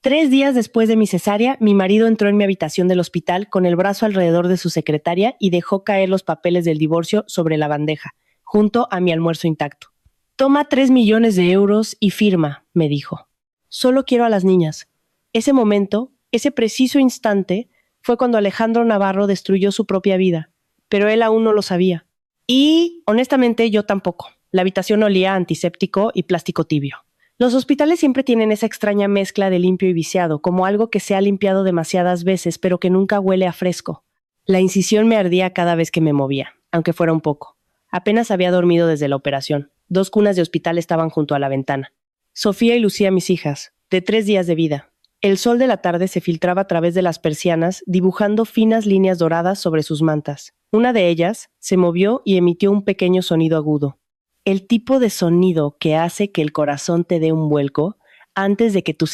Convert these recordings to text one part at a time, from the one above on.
3 días después de mi cesárea, mi marido entró en mi habitación del hospital con el brazo alrededor de su secretaria y dejó caer los papeles del divorcio sobre la bandeja, junto a mi almuerzo intacto. «Toma 3 millones de euros y firma», me dijo. «Solo quiero a las niñas». Ese momento, ese preciso instante, fue cuando Alejandro Navarro destruyó su propia vida, pero él aún no lo sabía. Y, honestamente, yo tampoco. La habitación olía a antiséptico y plástico tibio. Los hospitales siempre tienen esa extraña mezcla de limpio y viciado, como algo que se ha limpiado demasiadas veces, pero que nunca huele a fresco. La incisión me ardía cada vez que me movía, aunque fuera un poco. Apenas había dormido desde la operación. 2 cunas de hospital estaban junto a la ventana. Sofía y Lucía, mis hijas, de 3 días de vida. El sol de la tarde se filtraba a través de las persianas, dibujando finas líneas doradas sobre sus mantas. Una de ellas se movió y emitió un pequeño sonido agudo. El tipo de sonido que hace que el corazón te dé un vuelco antes de que tu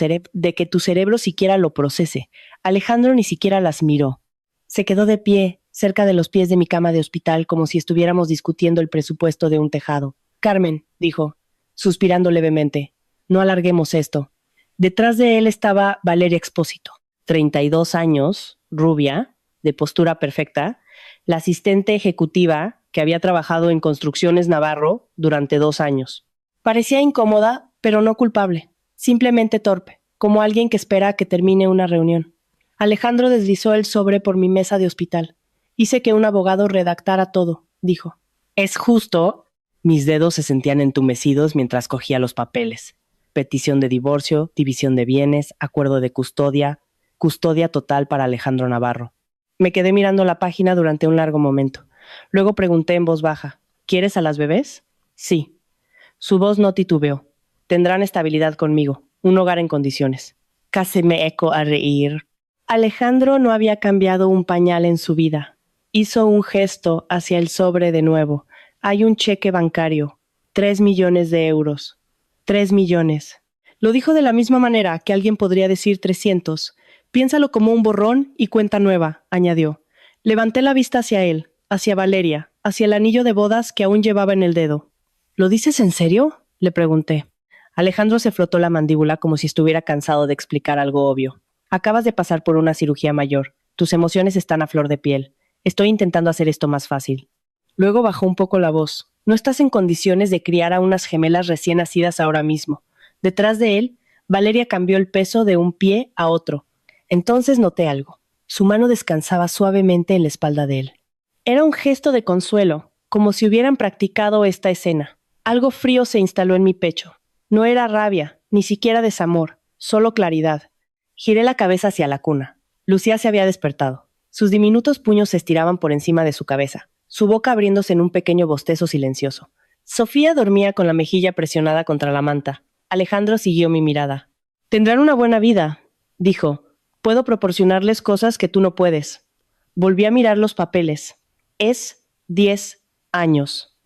cerebro siquiera lo procese. Alejandro ni siquiera las miró. Se quedó de pie, cerca de los pies de mi cama de hospital, como si estuviéramos discutiendo el presupuesto de un tejado. «Carmen», dijo, suspirando levemente, «no alarguemos esto». Detrás de él estaba Valeria Expósito, 32 años, rubia, de postura perfecta, la asistente ejecutiva que había trabajado en Construcciones Navarro durante 2 años. Parecía incómoda, pero no culpable, simplemente torpe, como alguien que espera a que termine una reunión. Alejandro deslizó el sobre por mi mesa de hospital. «Hice que un abogado redactara todo», dijo. «Es justo». Mis dedos se sentían entumecidos mientras cogía los papeles. Petición de divorcio, división de bienes, acuerdo de custodia total para Alejandro Navarro. Me quedé mirando la página durante un largo momento. Luego pregunté en voz baja, «¿Quieres a las bebés?» «Sí». Su voz no titubeó. «Tendrán estabilidad conmigo, un hogar en condiciones». Casi me eco a reír. Alejandro no había cambiado un pañal en su vida. Hizo un gesto hacia el sobre de nuevo. «Hay un cheque bancario. 3 millones de euros. 3 millones. Lo dijo de la misma manera que alguien podría decir 300. «Piénsalo como un borrón y cuenta nueva», añadió. Levanté la vista hacia él, hacia Valeria, hacia el anillo de bodas que aún llevaba en el dedo. «¿Lo dices en serio?», le pregunté. Alejandro se frotó la mandíbula como si estuviera cansado de explicar algo obvio. «Acabas de pasar por una cirugía mayor. Tus emociones están a flor de piel. Estoy intentando hacer esto más fácil». Luego bajó un poco la voz. «No estás en condiciones de criar a unas gemelas recién nacidas ahora mismo». Detrás de él, Valeria cambió el peso de un pie a otro. Entonces noté algo. Su mano descansaba suavemente en la espalda de él. Era un gesto de consuelo, como si hubieran practicado esta escena. Algo frío se instaló en mi pecho. No era rabia, ni siquiera desamor, solo claridad. Giré la cabeza hacia la cuna. Lucía se había despertado. Sus diminutos puños se estiraban por encima de su cabeza, su boca abriéndose en un pequeño bostezo silencioso. Sofía dormía con la mejilla presionada contra la manta. Alejandro siguió mi mirada. «Tendrán una buena vida», dijo. «Puedo proporcionarles cosas que tú no puedes». Volví a mirar los papeles. Es 10 años.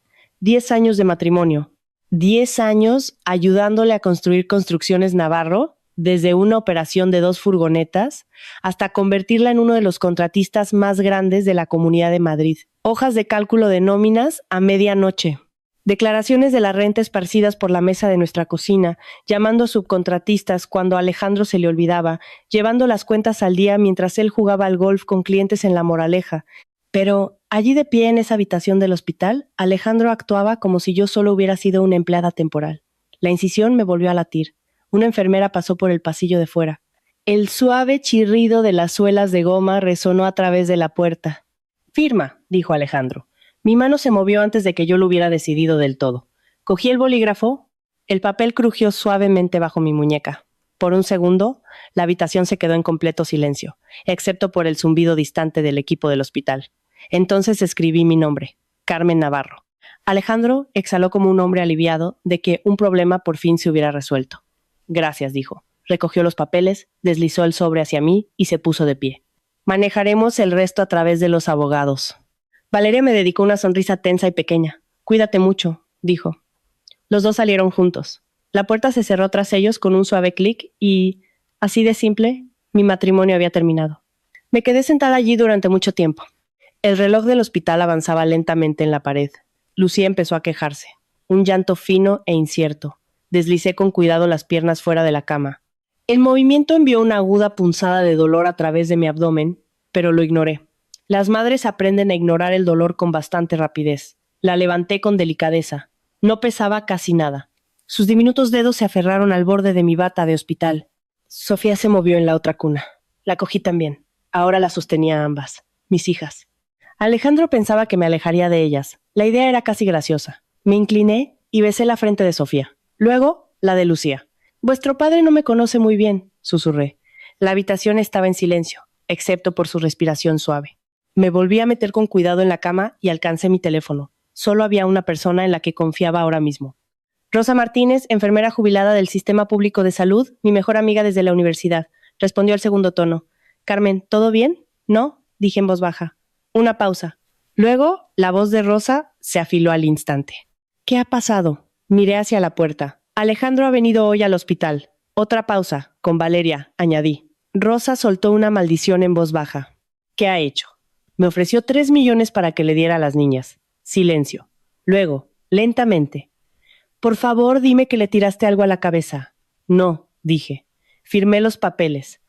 10 años de matrimonio. 10 años ayudándole a construir Construcciones Navarro, desde una operación de 2 furgonetas hasta convertirla en uno de los contratistas más grandes de la Comunidad de Madrid. Hojas de cálculo de nóminas a medianoche. Declaraciones de la renta esparcidas por la mesa de nuestra cocina, llamando a subcontratistas cuando a Alejandro se le olvidaba, llevando las cuentas al día mientras él jugaba al golf con clientes en La Moraleja. Pero, allí de pie en esa habitación del hospital, Alejandro actuaba como si yo solo hubiera sido una empleada temporal. La incisión me volvió a latir. Una enfermera pasó por el pasillo de fuera. El suave chirrido de las suelas de goma resonó a través de la puerta. «Firma», dijo Alejandro. Mi mano se movió antes de que yo lo hubiera decidido del todo. Cogí el bolígrafo. El papel crujió suavemente bajo mi muñeca. Por un segundo, la habitación se quedó en completo silencio, excepto por el zumbido distante del equipo del hospital. Entonces escribí mi nombre, Carmen Navarro. Alejandro exhaló como un hombre aliviado de que un problema por fin se hubiera resuelto. «Gracias», dijo. Recogió los papeles, deslizó el sobre hacia mí y se puso de pie. «Manejaremos el resto a través de los abogados». Valeria me dedicó una sonrisa tensa y pequeña. «Cuídate mucho», dijo. Los dos salieron juntos. La puerta se cerró tras ellos con un suave clic y, así de simple, mi matrimonio había terminado. Me quedé sentada allí durante mucho tiempo. El reloj del hospital avanzaba lentamente en la pared. Lucía empezó a quejarse. Un llanto fino e incierto. Deslicé con cuidado las piernas fuera de la cama. El movimiento envió una aguda punzada de dolor a través de mi abdomen, pero lo ignoré. Las madres aprenden a ignorar el dolor con bastante rapidez. La levanté con delicadeza. No pesaba casi nada. Sus diminutos dedos se aferraron al borde de mi bata de hospital. Sofía se movió en la otra cuna. La cogí también. Ahora las sostenía a ambas, mis hijas. Alejandro pensaba que me alejaría de ellas. La idea era casi graciosa. Me incliné y besé la frente de Sofía. Luego, la de Lucía. Vuestro padre no me conoce muy bien, susurré. La habitación estaba en silencio, excepto por su respiración suave. Me volví a meter con cuidado en la cama y alcancé mi teléfono. Solo había una persona en la que confiaba ahora mismo. Rosa Martínez, enfermera jubilada del Sistema Público de Salud, mi mejor amiga desde la universidad, respondió al segundo tono. Carmen, ¿todo bien? No, dije en voz baja. Una pausa. Luego, la voz de Rosa se afiló al instante. ¿Qué ha pasado? Miré hacia la puerta. Alejandro ha venido hoy al hospital. Otra pausa, con Valeria, añadí. Rosa soltó una maldición en voz baja. ¿Qué ha hecho? Me ofreció 3 millones para que le diera a las niñas. Silencio. Luego, lentamente. Por favor, dime que le tiraste algo a la cabeza. No, dije. Firmé los papeles.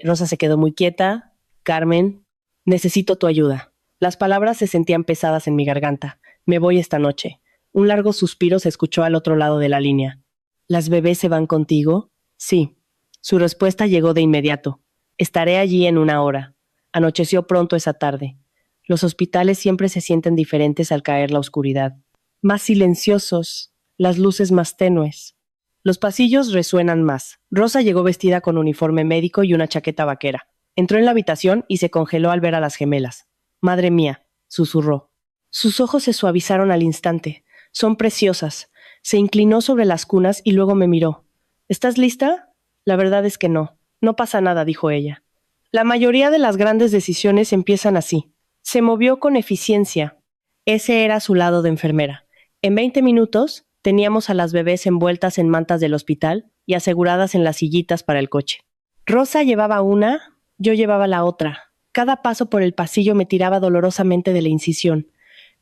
Rosa se quedó muy quieta. Carmen, necesito tu ayuda. Las palabras se sentían pesadas en mi garganta. Me voy esta noche. Un largo suspiro se escuchó al otro lado de la línea. ¿Las bebés se van contigo? Sí. Su respuesta llegó de inmediato. Estaré allí en 1 hora. Anocheció pronto esa tarde. Los hospitales siempre se sienten diferentes al caer la oscuridad. Más silenciosos, las luces más tenues. Los pasillos resuenan más. Rosa llegó vestida con uniforme médico y una chaqueta vaquera. Entró en la habitación y se congeló al ver a las gemelas. Madre mía, susurró. Sus ojos se suavizaron al instante. Son preciosas. Se inclinó sobre las cunas y luego me miró. ¿Estás lista? La verdad es que no. No pasa nada, dijo ella. La mayoría de las grandes decisiones empiezan así. Se movió con eficiencia. Ese era su lado de enfermera. En 20 minutos teníamos a las bebés envueltas en mantas del hospital y aseguradas en las sillitas para el coche. Rosa llevaba una, yo llevaba la otra. Cada paso por el pasillo me tiraba dolorosamente de la incisión.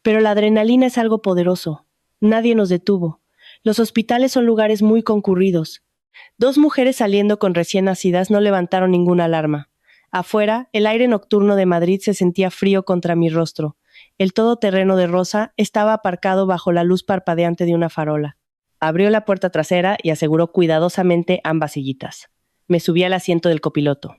Pero la adrenalina es algo poderoso. Nadie nos detuvo. Los hospitales son lugares muy concurridos. 2 mujeres saliendo con recién nacidas no levantaron ninguna alarma. Afuera, el aire nocturno de Madrid se sentía frío contra mi rostro. El todoterreno de Rosa estaba aparcado bajo la luz parpadeante de una farola. Abrió la puerta trasera y aseguró cuidadosamente ambas sillitas. Me subí al asiento del copiloto.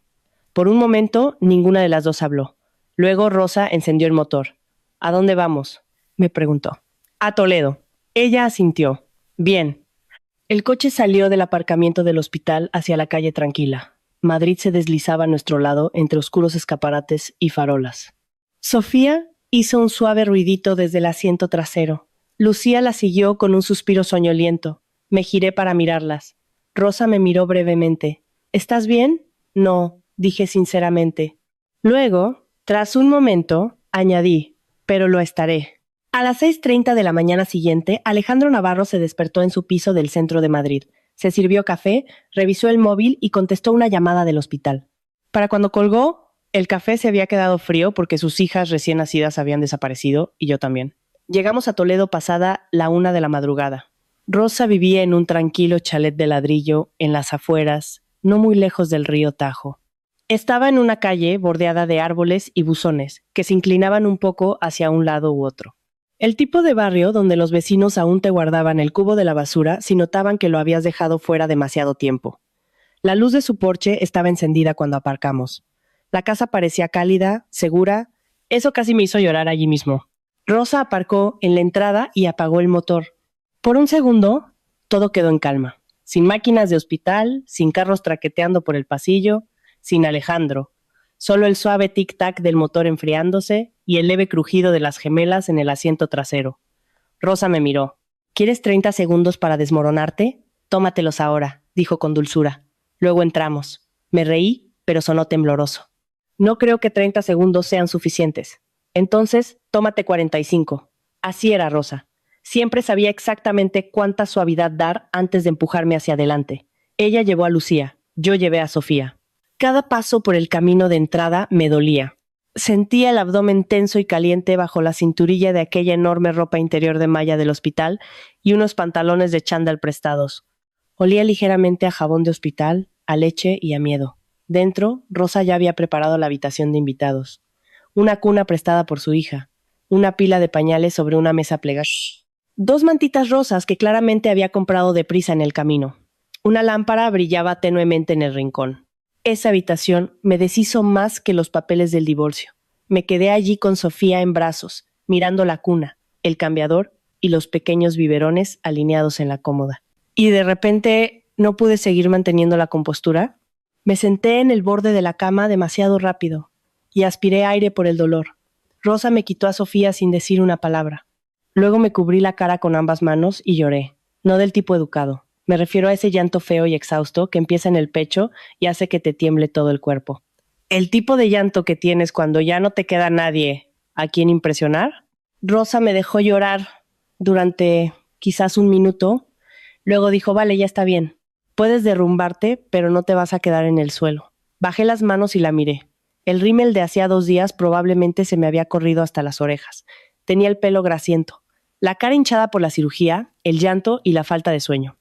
Por un momento, ninguna de las dos habló. Luego Rosa encendió el motor. ¿A dónde vamos?, me preguntó. A Toledo. Ella asintió. Bien. El coche salió del aparcamiento del hospital hacia la calle tranquila. Madrid se deslizaba a nuestro lado entre oscuros escaparates y farolas. Sofía hizo un suave ruidito desde el asiento trasero. Lucía la siguió con un suspiro soñoliento. Me giré para mirarlas. Rosa me miró brevemente. ¿Estás bien? No, dije sinceramente. Luego, tras un momento, añadí, pero lo estaré. A las 6:30 de la mañana siguiente, Alejandro Navarro se despertó en su piso del centro de Madrid. Se sirvió café, revisó el móvil y contestó una llamada del hospital. Para cuando colgó, el café se había quedado frío porque sus hijas recién nacidas habían desaparecido y yo también. Llegamos a Toledo pasada la 1 de la madrugada. Rosa vivía en un tranquilo chalet de ladrillo en las afueras, no muy lejos del río Tajo. Estaba en una calle bordeada de árboles y buzones que se inclinaban un poco hacia un lado u otro. El tipo de barrio donde los vecinos aún te guardaban el cubo de la basura si notaban que lo habías dejado fuera demasiado tiempo. La luz de su porche estaba encendida cuando aparcamos. La casa parecía cálida, segura. Eso casi me hizo llorar allí mismo. Rosa aparcó en la entrada y apagó el motor. Por un segundo, todo quedó en calma. Sin máquinas de hospital, sin carros traqueteando por el pasillo, sin Alejandro. Solo el suave tic-tac del motor enfriándose y el leve crujido de las gemelas en el asiento trasero. Rosa me miró. ¿Quieres 30 segundos para desmoronarte? Tómatelos ahora, dijo con dulzura. Luego entramos. Me reí, pero sonó tembloroso. No creo que 30 segundos sean suficientes. Entonces, tómate 45. Así era Rosa. Siempre sabía exactamente cuánta suavidad dar antes de empujarme hacia adelante. Ella llevó a Lucía, yo llevé a Sofía. Cada paso por el camino de entrada me dolía. Sentía el abdomen tenso y caliente bajo la cinturilla de aquella enorme ropa interior de malla del hospital y unos pantalones de chándal prestados. Olía ligeramente a jabón de hospital, a leche y a miedo. Dentro, Rosa ya había preparado la habitación de invitados. Una cuna prestada por su hija, una pila de pañales sobre una mesa plegada, 2 mantitas rosas que claramente había comprado deprisa en el camino. Una lámpara brillaba tenuemente en el rincón. Esa habitación me deshizo más que los papeles del divorcio. Me quedé allí con Sofía en brazos, mirando la cuna, el cambiador y los pequeños biberones alineados en la cómoda. Y de repente no pude seguir manteniendo la compostura. Me senté en el borde de la cama demasiado rápido y aspiré aire por el dolor. Rosa me quitó a Sofía sin decir una palabra. Luego me cubrí la cara con ambas manos y lloré, no del tipo educado. Me refiero a ese llanto feo y exhausto que empieza en el pecho y hace que te tiemble todo el cuerpo. El tipo de llanto que tienes cuando ya no te queda nadie a quien impresionar. Rosa me dejó llorar durante quizás un minuto. Luego dijo, vale, ya está bien. Puedes derrumbarte, pero no te vas a quedar en el suelo. Bajé las manos y la miré. El rímel de hacía 2 días probablemente se me había corrido hasta las orejas. Tenía el pelo grasiento, la cara hinchada por la cirugía, el llanto y la falta de sueño.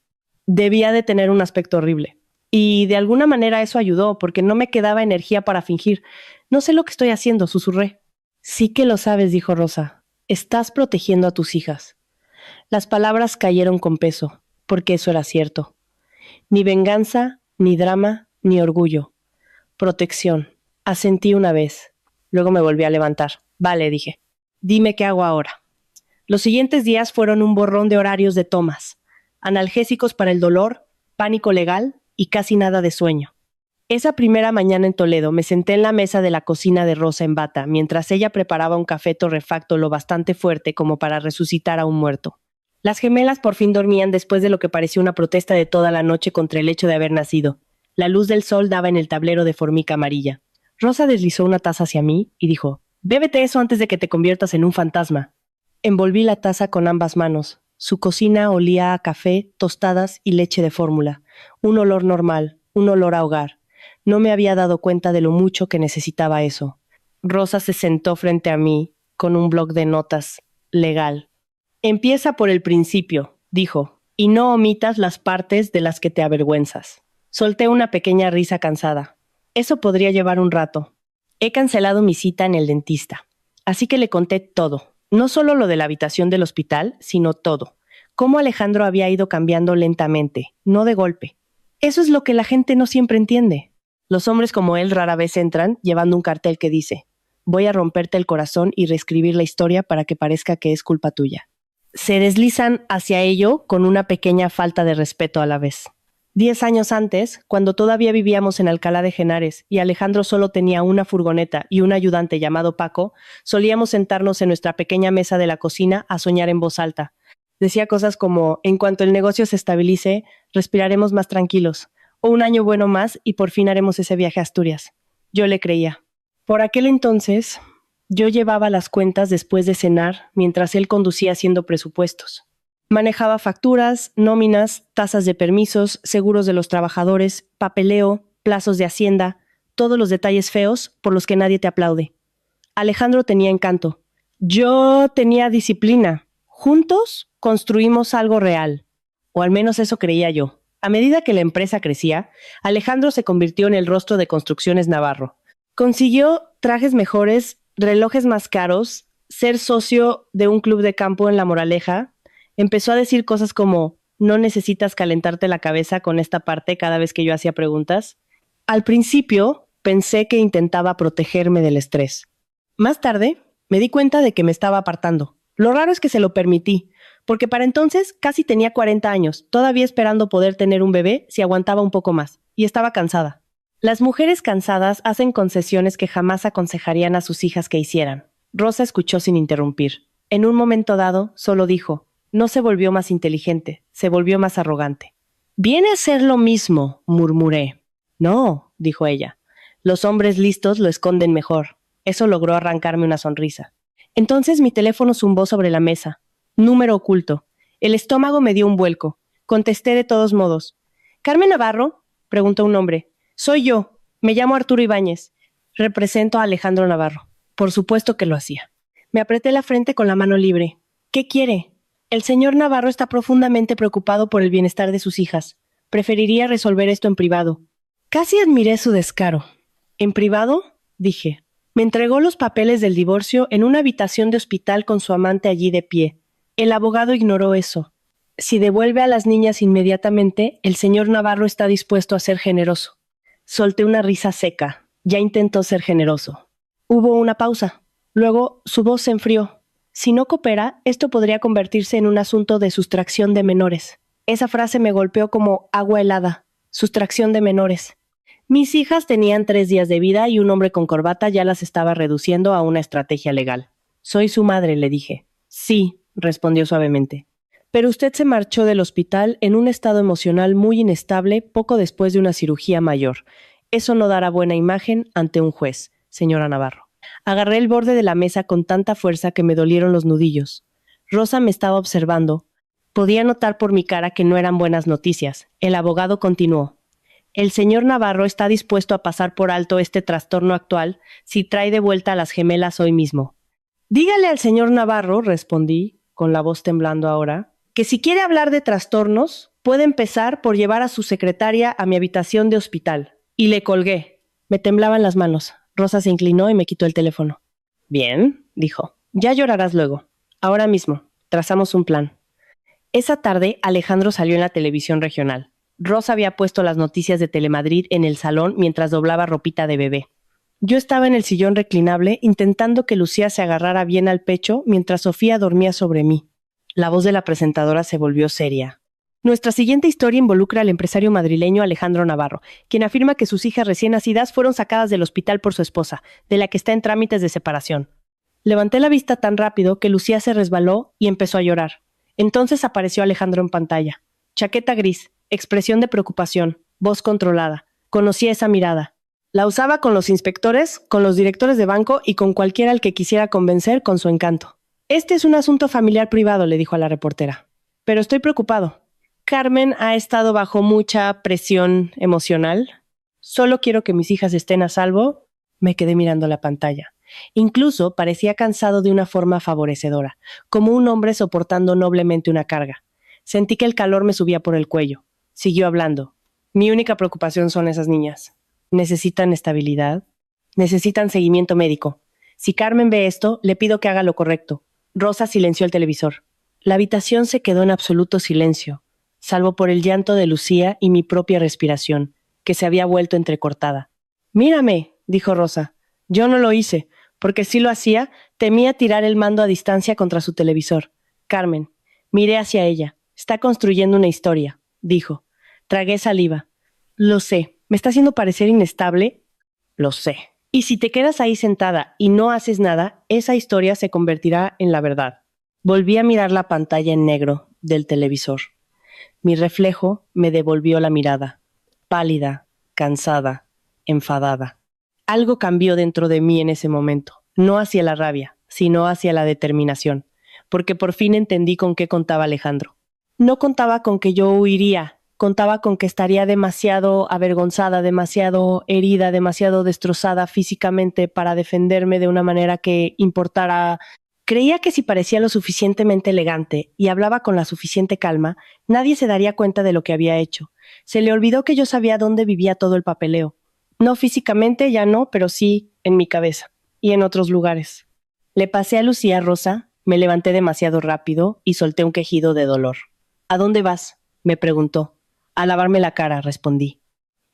Debía de tener un aspecto horrible. Y de alguna manera eso ayudó, porque no me quedaba energía para fingir. No sé lo que estoy haciendo, susurré. Sí que lo sabes, dijo Rosa. Estás protegiendo a tus hijas. Las palabras cayeron con peso, porque eso era cierto. Ni venganza, ni drama, ni orgullo. Protección. Asentí una vez. Luego me volví a levantar. Vale, dije. Dime qué hago ahora. Los siguientes días fueron un borrón de horarios de tomas. Analgésicos para el dolor, pánico legal y casi nada de sueño. Esa primera mañana en Toledo me senté en la mesa de la cocina de Rosa en bata, mientras ella preparaba un café torrefacto lo bastante fuerte como para resucitar a un muerto. Las gemelas por fin dormían después de lo que parecía una protesta de toda la noche contra el hecho de haber nacido. La luz del sol daba en el tablero de formica amarilla. Rosa deslizó una taza hacia mí y dijo, «Bébete eso antes de que te conviertas en un fantasma». Envolví la taza con ambas manos. Su cocina olía a café, tostadas y leche de fórmula. Un olor normal, un olor a hogar. No me había dado cuenta de lo mucho que necesitaba eso. Rosa se sentó frente a mí, con un bloc de notas, legal. Empieza por el principio, dijo, y no omitas las partes de las que te avergüenzas. Solté una pequeña risa cansada. Eso podría llevar un rato. He cancelado mi cita en el dentista. Así que le conté todo. No solo lo de la habitación del hospital, sino todo. Cómo Alejandro había ido cambiando lentamente, no de golpe. Eso es lo que la gente no siempre entiende. Los hombres como él rara vez entran llevando un cartel que dice, voy a romperte el corazón y reescribir la historia para que parezca que es culpa tuya. Se deslizan hacia ello con una pequeña falta de respeto a la vez. 10 años antes, cuando todavía vivíamos en Alcalá de Henares y Alejandro solo tenía una furgoneta y un ayudante llamado Paco, solíamos sentarnos en nuestra pequeña mesa de la cocina a soñar en voz alta. Decía cosas como, en cuanto el negocio se estabilice, respiraremos más tranquilos, o un año bueno más y por fin haremos ese viaje a Asturias. Yo le creía. Por aquel entonces, yo llevaba las cuentas después de cenar mientras él conducía haciendo presupuestos. Manejaba facturas, nóminas, tasas de permisos, seguros de los trabajadores, papeleo, plazos de hacienda, todos los detalles feos por los que nadie te aplaude. Alejandro tenía encanto. Yo tenía disciplina. Juntos construimos algo real. O al menos eso creía yo. A medida que la empresa crecía, Alejandro se convirtió en el rostro de Construcciones Navarro. Consiguió trajes mejores, relojes más caros, ser socio de un club de campo en La Moraleja. Empezó a decir cosas como, no necesitas calentarte la cabeza con esta parte cada vez que yo hacía preguntas. Al principio, pensé que intentaba protegerme del estrés. Más tarde, me di cuenta de que me estaba apartando. Lo raro es que se lo permití, porque para entonces casi tenía 40 años, todavía esperando poder tener un bebé si aguantaba un poco más, y estaba cansada. Las mujeres cansadas hacen concesiones que jamás aconsejarían a sus hijas que hicieran. Rosa escuchó sin interrumpir. En un momento dado, solo dijo, no se volvió más inteligente, se volvió más arrogante. «Viene a ser lo mismo», murmuré. «No», dijo ella. «Los hombres listos lo esconden mejor». Eso logró arrancarme una sonrisa. Entonces mi teléfono zumbó sobre la mesa. Número oculto. El estómago me dio un vuelco. Contesté de todos modos. «¿Carmen Navarro?», preguntó un hombre. «Soy yo. Me llamo Arturo Ibáñez. Represento a Alejandro Navarro». Por supuesto que lo hacía. Me apreté la frente con la mano libre. «¿Qué quiere?» «El señor Navarro está profundamente preocupado por el bienestar de sus hijas. Preferiría resolver esto en privado». Casi admiré su descaro. En privado, dije, me entregó los papeles del divorcio en una habitación de hospital con su amante allí de pie. El abogado ignoró eso. Si devuelve a las niñas inmediatamente, el señor Navarro está dispuesto a ser generoso. Solté una risa seca. Ya intentó ser generoso. Hubo una pausa. Luego su voz se enfrió. Si no coopera, esto podría convertirse en un asunto de sustracción de menores. Esa frase me golpeó como agua helada. Sustracción de menores. Mis hijas tenían 3 días de vida y un hombre con corbata ya las estaba reduciendo a una estrategia legal. Soy su madre, le dije. Sí, respondió suavemente. Pero usted se marchó del hospital en un estado emocional muy inestable poco después de una cirugía mayor. Eso no dará buena imagen ante un juez, señora Navarro. Agarré el borde de la mesa con tanta fuerza que me dolieron los nudillos. Rosa me estaba observando. Podía notar por mi cara que no eran buenas noticias. El abogado continuó. El señor Navarro está dispuesto a pasar por alto este trastorno actual si trae de vuelta a las gemelas hoy mismo. Dígale al señor Navarro, respondí, con la voz temblando ahora, que si quiere hablar de trastornos, puede empezar por llevar a su secretaria a mi habitación de hospital. Y le colgué. Me temblaban las manos. Rosa se inclinó y me quitó el teléfono. Bien, dijo. Ya llorarás luego. Ahora mismo. Trazamos un plan. Esa tarde, Alejandro salió en la televisión regional. Rosa había puesto las noticias de Telemadrid en el salón mientras doblaba ropita de bebé. Yo estaba en el sillón reclinable intentando que Lucía se agarrara bien al pecho mientras Sofía dormía sobre mí. La voz de la presentadora se volvió seria. Nuestra siguiente historia involucra al empresario madrileño Alejandro Navarro, quien afirma que sus hijas recién nacidas fueron sacadas del hospital por su esposa, de la que está en trámites de separación. Levanté la vista tan rápido que Lucía se resbaló y empezó a llorar. Entonces apareció Alejandro en pantalla. Chaqueta gris, expresión de preocupación, voz controlada. Conocí esa mirada. La usaba con los inspectores, con los directores de banco y con cualquiera al que quisiera convencer con su encanto. Este es un asunto familiar privado, le dijo a la reportera. Pero estoy preocupado. Carmen ha estado bajo mucha presión emocional. Solo quiero que mis hijas estén a salvo. Me quedé mirando la pantalla. Incluso parecía cansado de una forma favorecedora, como un hombre soportando noblemente una carga. Sentí que el calor me subía por el cuello. Siguió hablando. Mi única preocupación son esas niñas. Necesitan estabilidad. Necesitan seguimiento médico. Si Carmen ve esto, le pido que haga lo correcto. Rosa silenció el televisor. La habitación se quedó en absoluto silencio, salvo por el llanto de Lucía y mi propia respiración, que se había vuelto entrecortada. «Mírame», dijo Rosa. Yo no lo hice, porque si lo hacía, temía tirar el mando a distancia contra su televisor. Carmen. Miré hacia ella. Está construyendo una historia, dijo. Tragué saliva. Lo sé. ¿Me está haciendo parecer inestable? Lo sé. Y si te quedas ahí sentada y no haces nada, esa historia se convertirá en la verdad. Volví a mirar la pantalla en negro del televisor. Mi reflejo me devolvió la mirada. Pálida, cansada, enfadada. Algo cambió dentro de mí en ese momento. No hacia la rabia, sino hacia la determinación. Porque por fin entendí con qué contaba Alejandro. No contaba con que yo huiría. Contaba con que estaría demasiado avergonzada, demasiado herida, demasiado destrozada físicamente para defenderme de una manera que importara. Creía que si parecía lo suficientemente elegante y hablaba con la suficiente calma, nadie se daría cuenta de lo que había hecho. Se le olvidó que yo sabía dónde vivía todo el papeleo. No físicamente, ya no, pero sí en mi cabeza y en otros lugares. Le pasé a Lucía Rosa, me levanté demasiado rápido y solté un quejido de dolor. ¿A dónde vas?, me preguntó. A lavarme la cara, respondí.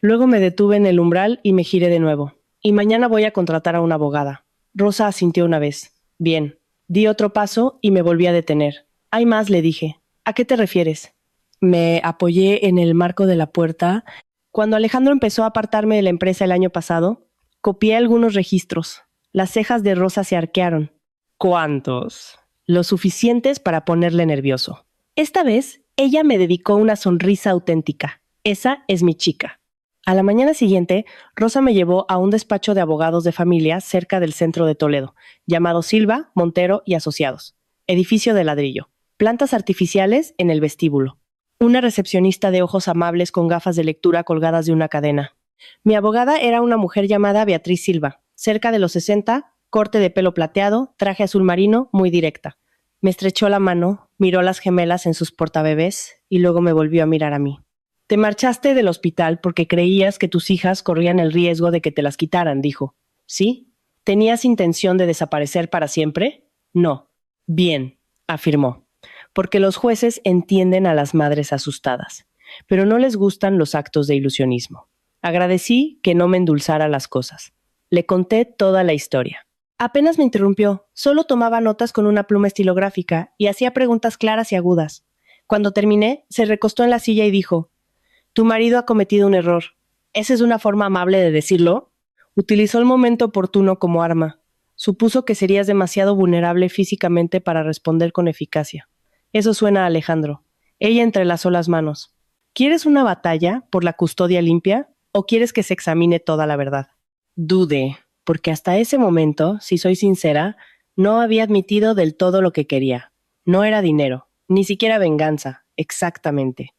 Luego me detuve en el umbral y me giré de nuevo. Y mañana voy a contratar a una abogada. Rosa asintió una vez. Bien. Di otro paso y me volví a detener. Hay más, le dije. ¿A qué te refieres? Me apoyé en el marco de la puerta. Cuando Alejandro empezó a apartarme de la empresa el año pasado, copié algunos registros. Las cejas de Rosa se arquearon. ¿Cuántos? Lo suficientes para ponerle nervioso. Esta vez, ella me dedicó una sonrisa auténtica. Esa es mi chica. A la mañana siguiente, Rosa me llevó a un despacho de abogados de familia cerca del centro de Toledo, llamado Silva, Montero y Asociados. Edificio de ladrillo. Plantas artificiales en el vestíbulo. Una recepcionista de ojos amables con gafas de lectura colgadas de una cadena. Mi abogada era una mujer llamada Beatriz Silva, cerca de los 60, corte de pelo plateado, traje azul marino, muy directa. Me estrechó la mano, miró las gemelas en sus portabebés y luego me volvió a mirar a mí. Te marchaste del hospital porque creías que tus hijas corrían el riesgo de que te las quitaran, dijo. ¿Sí? ¿Tenías intención de desaparecer para siempre? No. Bien, afirmó. Porque los jueces entienden a las madres asustadas, pero no les gustan los actos de ilusionismo. Agradecí que no me endulzara las cosas. Le conté toda la historia. Apenas me interrumpió, solo tomaba notas con una pluma estilográfica y hacía preguntas claras y agudas. Cuando terminé, se recostó en la silla y dijo: Tu marido ha cometido un error. ¿Esa es una forma amable de decirlo? Utilizó el momento oportuno como arma. Supuso que serías demasiado vulnerable físicamente para responder con eficacia. Eso suena a Alejandro. Ella entrelazó las manos. ¿Quieres una batalla por la custodia limpia o quieres que se examine toda la verdad? Dudé, porque hasta ese momento, si soy sincera, no había admitido del todo lo que quería. No era dinero, ni siquiera venganza, exactamente.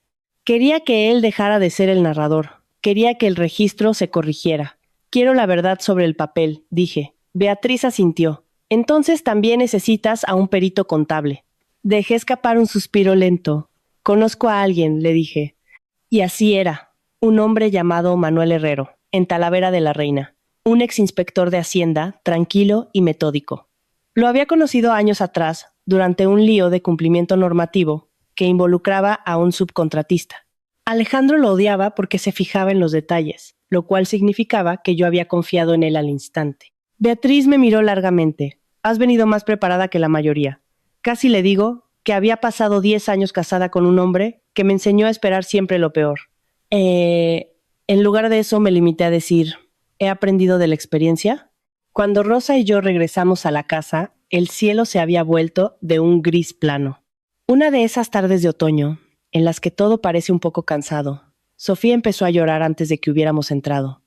Quería que él dejara de ser el narrador. Quería que el registro se corrigiera. Quiero la verdad sobre el papel, dije. Beatriz asintió. Entonces también necesitas a un perito contable. Dejé escapar un suspiro lento. Conozco a alguien, le dije. Y así era. Un hombre llamado Manuel Herrero, en Talavera de la Reina. Un exinspector de Hacienda, tranquilo y metódico. Lo había conocido años atrás, durante un lío de cumplimiento normativo que involucraba a un subcontratista. Alejandro lo odiaba porque se fijaba en los detalles, lo cual significaba que yo había confiado en él al instante. Beatriz me miró largamente. Has venido más preparada que la mayoría. Casi le digo que había pasado 10 años casada con un hombre que me enseñó a esperar siempre lo peor. En lugar de eso me limité a decir, ¿he aprendido de la experiencia? Cuando Rosa y yo regresamos a la casa, el cielo se había vuelto de un gris plano. Una de esas tardes de otoño, en las que todo parece un poco cansado, Sofía empezó a llorar antes de que hubiéramos entrado.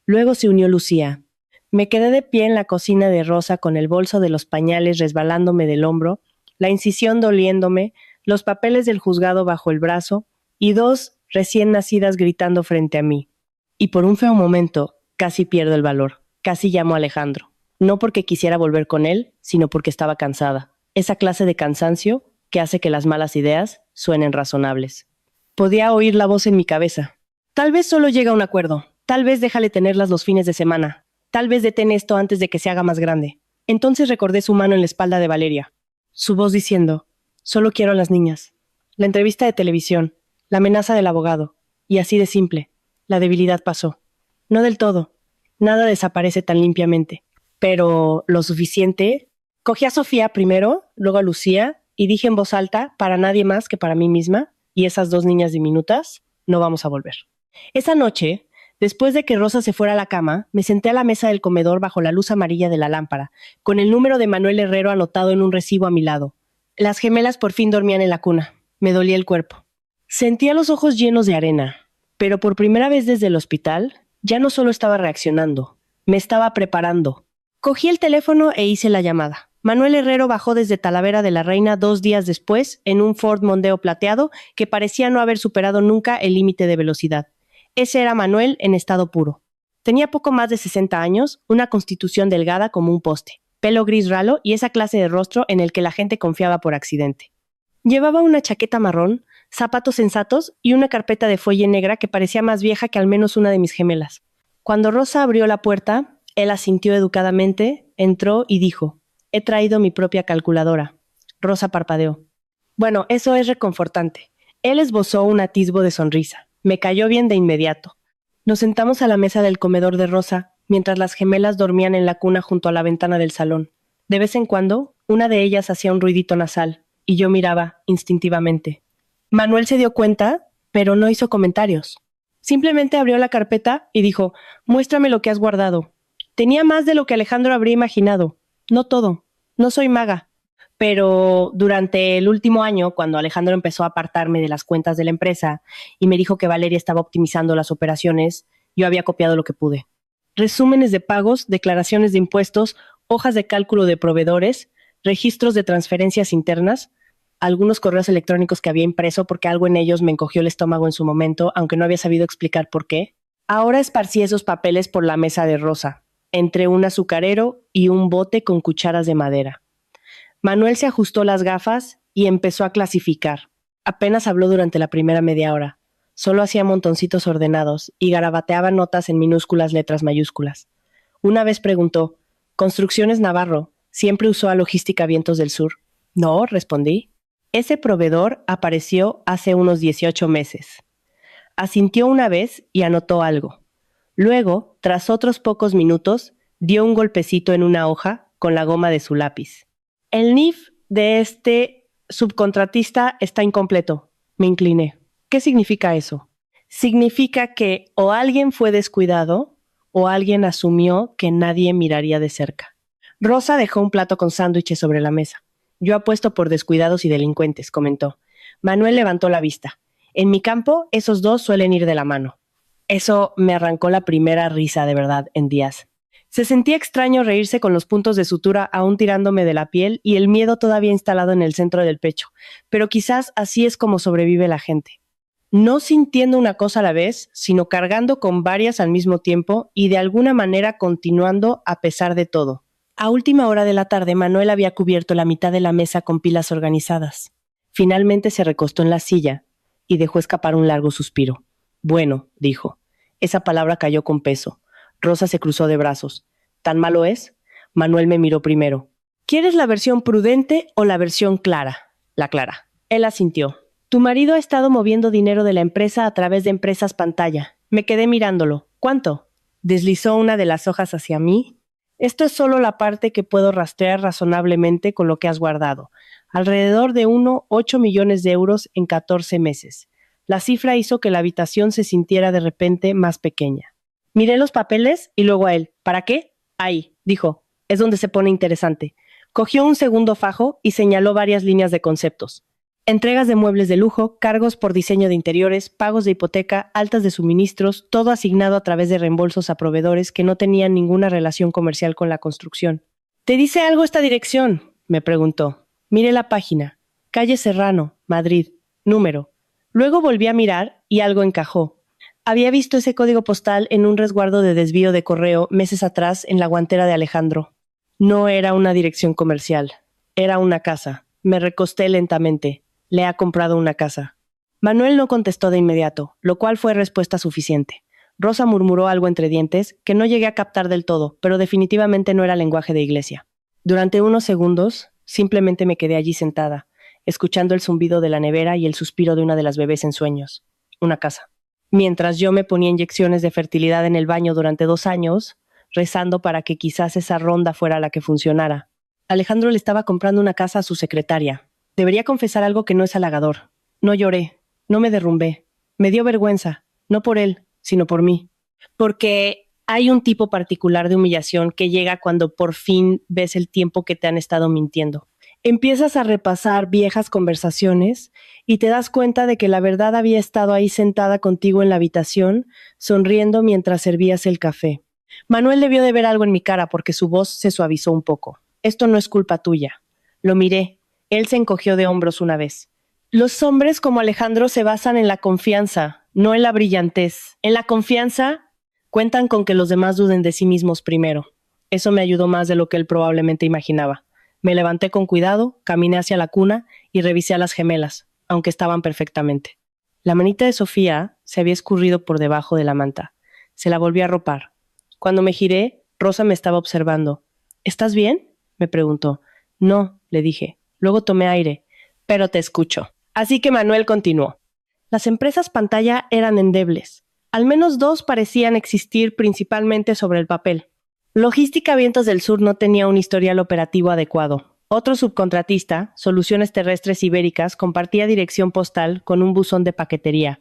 Luego se unió Lucía. Me quedé de pie en la cocina de Rosa con el bolso de los pañales resbalándome del hombro, la incisión doliéndome, los papeles del juzgado bajo el brazo y 2 recién nacidas gritando frente a mí. Y por un feo momento, casi pierdo el valor. Casi llamo a Alejandro. No porque quisiera volver con él, sino porque estaba cansada. Esa clase de cansancio que hace que las malas ideas suenen razonables. Podía oír la voz en mi cabeza. Tal vez solo llega a un acuerdo. Tal vez déjale tenerlas los fines de semana. Tal vez detén esto antes de que se haga más grande. Entonces recordé su mano en la espalda de Valeria. Su voz diciendo, solo quiero a las niñas. La entrevista de televisión. La amenaza del abogado. Y así de simple. La debilidad pasó. No del todo. Nada desaparece tan limpiamente. Pero lo suficiente. Cogí a Sofía primero, luego a Lucía, y dije en voz alta, para nadie más que para mí misma, y esas 2 niñas diminutas, no vamos a volver. Esa noche, después de que Rosa se fuera a la cama, me senté a la mesa del comedor bajo la luz amarilla de la lámpara, con el número de Manuel Herrero anotado en un recibo a mi lado. Las gemelas por fin dormían en la cuna. Me dolía el cuerpo. Sentía los ojos llenos de arena, pero por primera vez desde el hospital, ya no solo estaba reaccionando, me estaba preparando. Cogí el teléfono e hice la llamada. Manuel Herrero bajó desde Talavera de la Reina 2 días después en un Ford Mondeo plateado que parecía no haber superado nunca el límite de velocidad. Ese era Manuel en estado puro. Tenía poco más de 60 años, una constitución delgada como un poste, pelo gris ralo y esa clase de rostro en el que la gente confiaba por accidente. Llevaba una chaqueta marrón, zapatos sensatos y una carpeta de fuelle negra que parecía más vieja que al menos una de mis gemelas. Cuando Rosa abrió la puerta, él asintió educadamente, entró y dijo, he traído mi propia calculadora. Rosa parpadeó. Bueno, eso es reconfortante. Él esbozó un atisbo de sonrisa. Me cayó bien de inmediato. Nos sentamos a la mesa del comedor de Rosa, mientras las gemelas dormían en la cuna junto a la ventana del salón. De vez en cuando, una de ellas hacía un ruidito nasal, y yo miraba instintivamente. Manuel se dio cuenta, pero no hizo comentarios. Simplemente abrió la carpeta y dijo, muéstrame lo que has guardado. Tenía más de lo que Alejandro habría imaginado. No todo. No soy maga. Pero durante el último año, cuando Alejandro empezó a apartarme de las cuentas de la empresa y me dijo que Valeria estaba optimizando las operaciones, yo había copiado lo que pude. Resúmenes de pagos, declaraciones de impuestos, hojas de cálculo de proveedores, registros de transferencias internas, algunos correos electrónicos que había impreso porque algo en ellos me encogió el estómago en su momento, aunque no había sabido explicar por qué. Ahora esparcí esos papeles por la mesa de Rosa, entre un azucarero y un bote con cucharas de madera. Manuel se ajustó las gafas y empezó a clasificar. Apenas habló durante la primera media hora. Solo hacía montoncitos ordenados y garabateaba notas en minúsculas letras mayúsculas. Una vez preguntó, ¿Construcciones Navarro siempre usó a Logística Vientos del Sur? No, respondí. Ese proveedor apareció hace unos 18 meses. Asintió una vez y anotó algo. Luego, tras otros pocos minutos, dio un golpecito en una hoja con la goma de su lápiz. El NIF de este subcontratista está incompleto. Me incliné. ¿Qué significa eso? Significa que o alguien fue descuidado o alguien asumió que nadie miraría de cerca. Rosa dejó un plato con sándwiches sobre la mesa. Yo apuesto por descuidados y delincuentes, comentó. Manuel levantó la vista. En mi campo, esos dos suelen ir de la mano. Eso me arrancó la primera risa de verdad en días. Se sentía extraño reírse con los puntos de sutura aún tirándome de la piel y el miedo todavía instalado en el centro del pecho, pero quizás así es como sobrevive la gente. No sintiendo una cosa a la vez, sino cargando con varias al mismo tiempo y de alguna manera continuando a pesar de todo. A última hora de la tarde, Manuel había cubierto la mitad de la mesa con pilas organizadas. Finalmente se recostó en la silla y dejó escapar un largo suspiro. Bueno, dijo. Esa palabra cayó con peso. Rosa se cruzó de brazos. ¿Tan malo es? Manuel me miró primero. ¿Quieres la versión prudente o la versión clara? La clara. Él asintió. Tu marido ha estado moviendo dinero de la empresa a través de empresas pantalla. Me quedé mirándolo. ¿Cuánto? Deslizó una de las hojas hacia mí. Esto es solo la parte que puedo rastrear razonablemente con lo que has guardado. Alrededor de 8 millones de euros en 14 meses. La cifra hizo que la habitación se sintiera de repente más pequeña. Miré los papeles y luego a él. ¿Para qué? Ahí, dijo. Es donde se pone interesante. Cogió un segundo fajo y señaló varias líneas de conceptos. Entregas de muebles de lujo, cargos por diseño de interiores, pagos de hipoteca, altas de suministros, todo asignado a través de reembolsos a proveedores que no tenían ninguna relación comercial con la construcción. ¿Te dice algo esta dirección?, me preguntó. Miré la página. Calle Serrano, Madrid. Número. Luego volví a mirar y algo encajó. Había visto ese código postal en un resguardo de desvío de correo meses atrás en la guantera de Alejandro. No era una dirección comercial. Era una casa. Me recosté lentamente. Le ha comprado una casa. Manuel no contestó de inmediato, lo cual fue respuesta suficiente. Rosa murmuró algo entre dientes que no llegué a captar del todo, pero definitivamente no era lenguaje de iglesia. Durante unos segundos, simplemente me quedé allí sentada, escuchando el zumbido de la nevera y el suspiro de una de las bebés en sueños. Una casa. Mientras yo me ponía inyecciones de fertilidad en el baño durante 2 años, rezando para que quizás esa ronda fuera la que funcionara. Alejandro le estaba comprando una casa a su secretaria. Debería confesar algo que no es halagador. No lloré, no me derrumbé. Me dio vergüenza, no por él, sino por mí. Porque hay un tipo particular de humillación que llega cuando por fin ves el tiempo que te han estado mintiendo. Empiezas a repasar viejas conversaciones y te das cuenta de que la verdad había estado ahí sentada contigo en la habitación, sonriendo mientras servías el café. Manuel debió de ver algo en mi cara porque su voz se suavizó un poco. Esto no es culpa tuya. Lo miré. Él se encogió de hombros una vez. Los hombres como Alejandro se basan en la confianza, no en la brillantez. En la confianza, cuentan con que los demás duden de sí mismos primero. Eso me ayudó más de lo que él probablemente imaginaba. Me levanté con cuidado, caminé hacia la cuna y revisé a las gemelas, aunque estaban perfectamente. La manita de Sofía se había escurrido por debajo de la manta. Se la volví a arropar. Cuando me giré, Rosa me estaba observando. ¿Estás bien?, me preguntó. No, le dije. Luego tomé aire. Pero te escucho. Así que Manuel continuó. Las empresas pantalla eran endebles. Al menos 2 parecían existir principalmente sobre el papel. Logística Vientos del Sur no tenía un historial operativo adecuado. Otro subcontratista, Soluciones Terrestres Ibéricas, compartía dirección postal con un buzón de paquetería.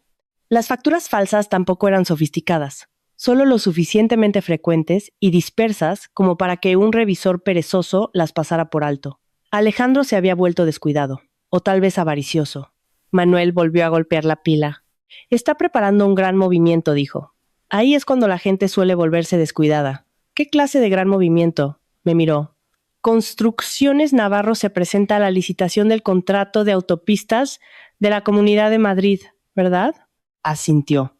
Las facturas falsas tampoco eran sofisticadas, solo lo suficientemente frecuentes y dispersas como para que un revisor perezoso las pasara por alto. Alejandro se había vuelto descuidado, o tal vez avaricioso. Manuel volvió a golpear la pila. Está preparando un gran movimiento, dijo. Ahí es cuando la gente suele volverse descuidada. ¿Qué clase de gran movimiento?, me miró. Construcciones Navarro se presenta a la licitación del contrato de autopistas de la Comunidad de Madrid, ¿verdad? Asintió.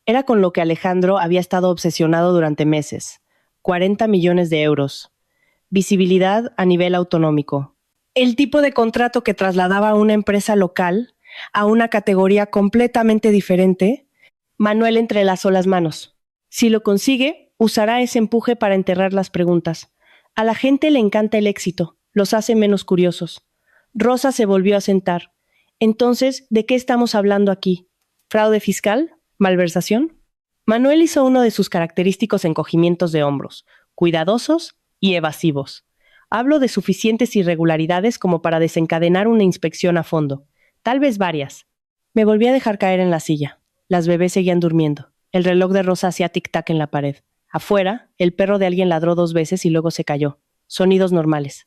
Era con lo que Alejandro había estado obsesionado durante meses. 40 millones de euros. Visibilidad a nivel autonómico. El tipo de contrato que trasladaba a una empresa local a una categoría completamente diferente, Manuel entrelazó las manos. Si lo consigue, usará ese empuje para enterrar las preguntas. A la gente le encanta el éxito, los hace menos curiosos. Rosa se volvió a sentar. Entonces, ¿de qué estamos hablando aquí? ¿Fraude fiscal? ¿Malversación? Manuel hizo uno de sus característicos encogimientos de hombros, cuidadosos y evasivos. Hablo de suficientes irregularidades como para desencadenar una inspección a fondo, tal vez varias. Me volví a dejar caer en la silla. Las bebés seguían durmiendo. El reloj de Rosa hacía tic-tac en la pared. Afuera, el perro de alguien ladró 2 veces y luego se cayó. Sonidos normales.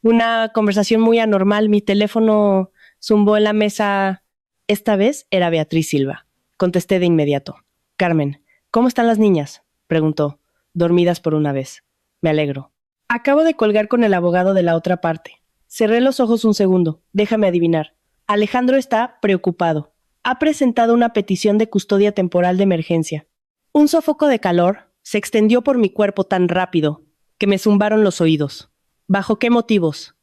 Una conversación muy anormal. Mi teléfono zumbó en la mesa. Esta vez era Beatriz Silva. Contesté de inmediato. Carmen, ¿cómo están las niñas?, preguntó. Dormidas por una vez. Me alegro. Acabo de colgar con el abogado de la otra parte. Cerré los ojos un segundo. Déjame adivinar. Alejandro está preocupado. Ha presentado una petición de custodia temporal de emergencia. Un sofoco de calor se extendió por mi cuerpo tan rápido que me zumbaron los oídos. ¿Bajo qué motivos?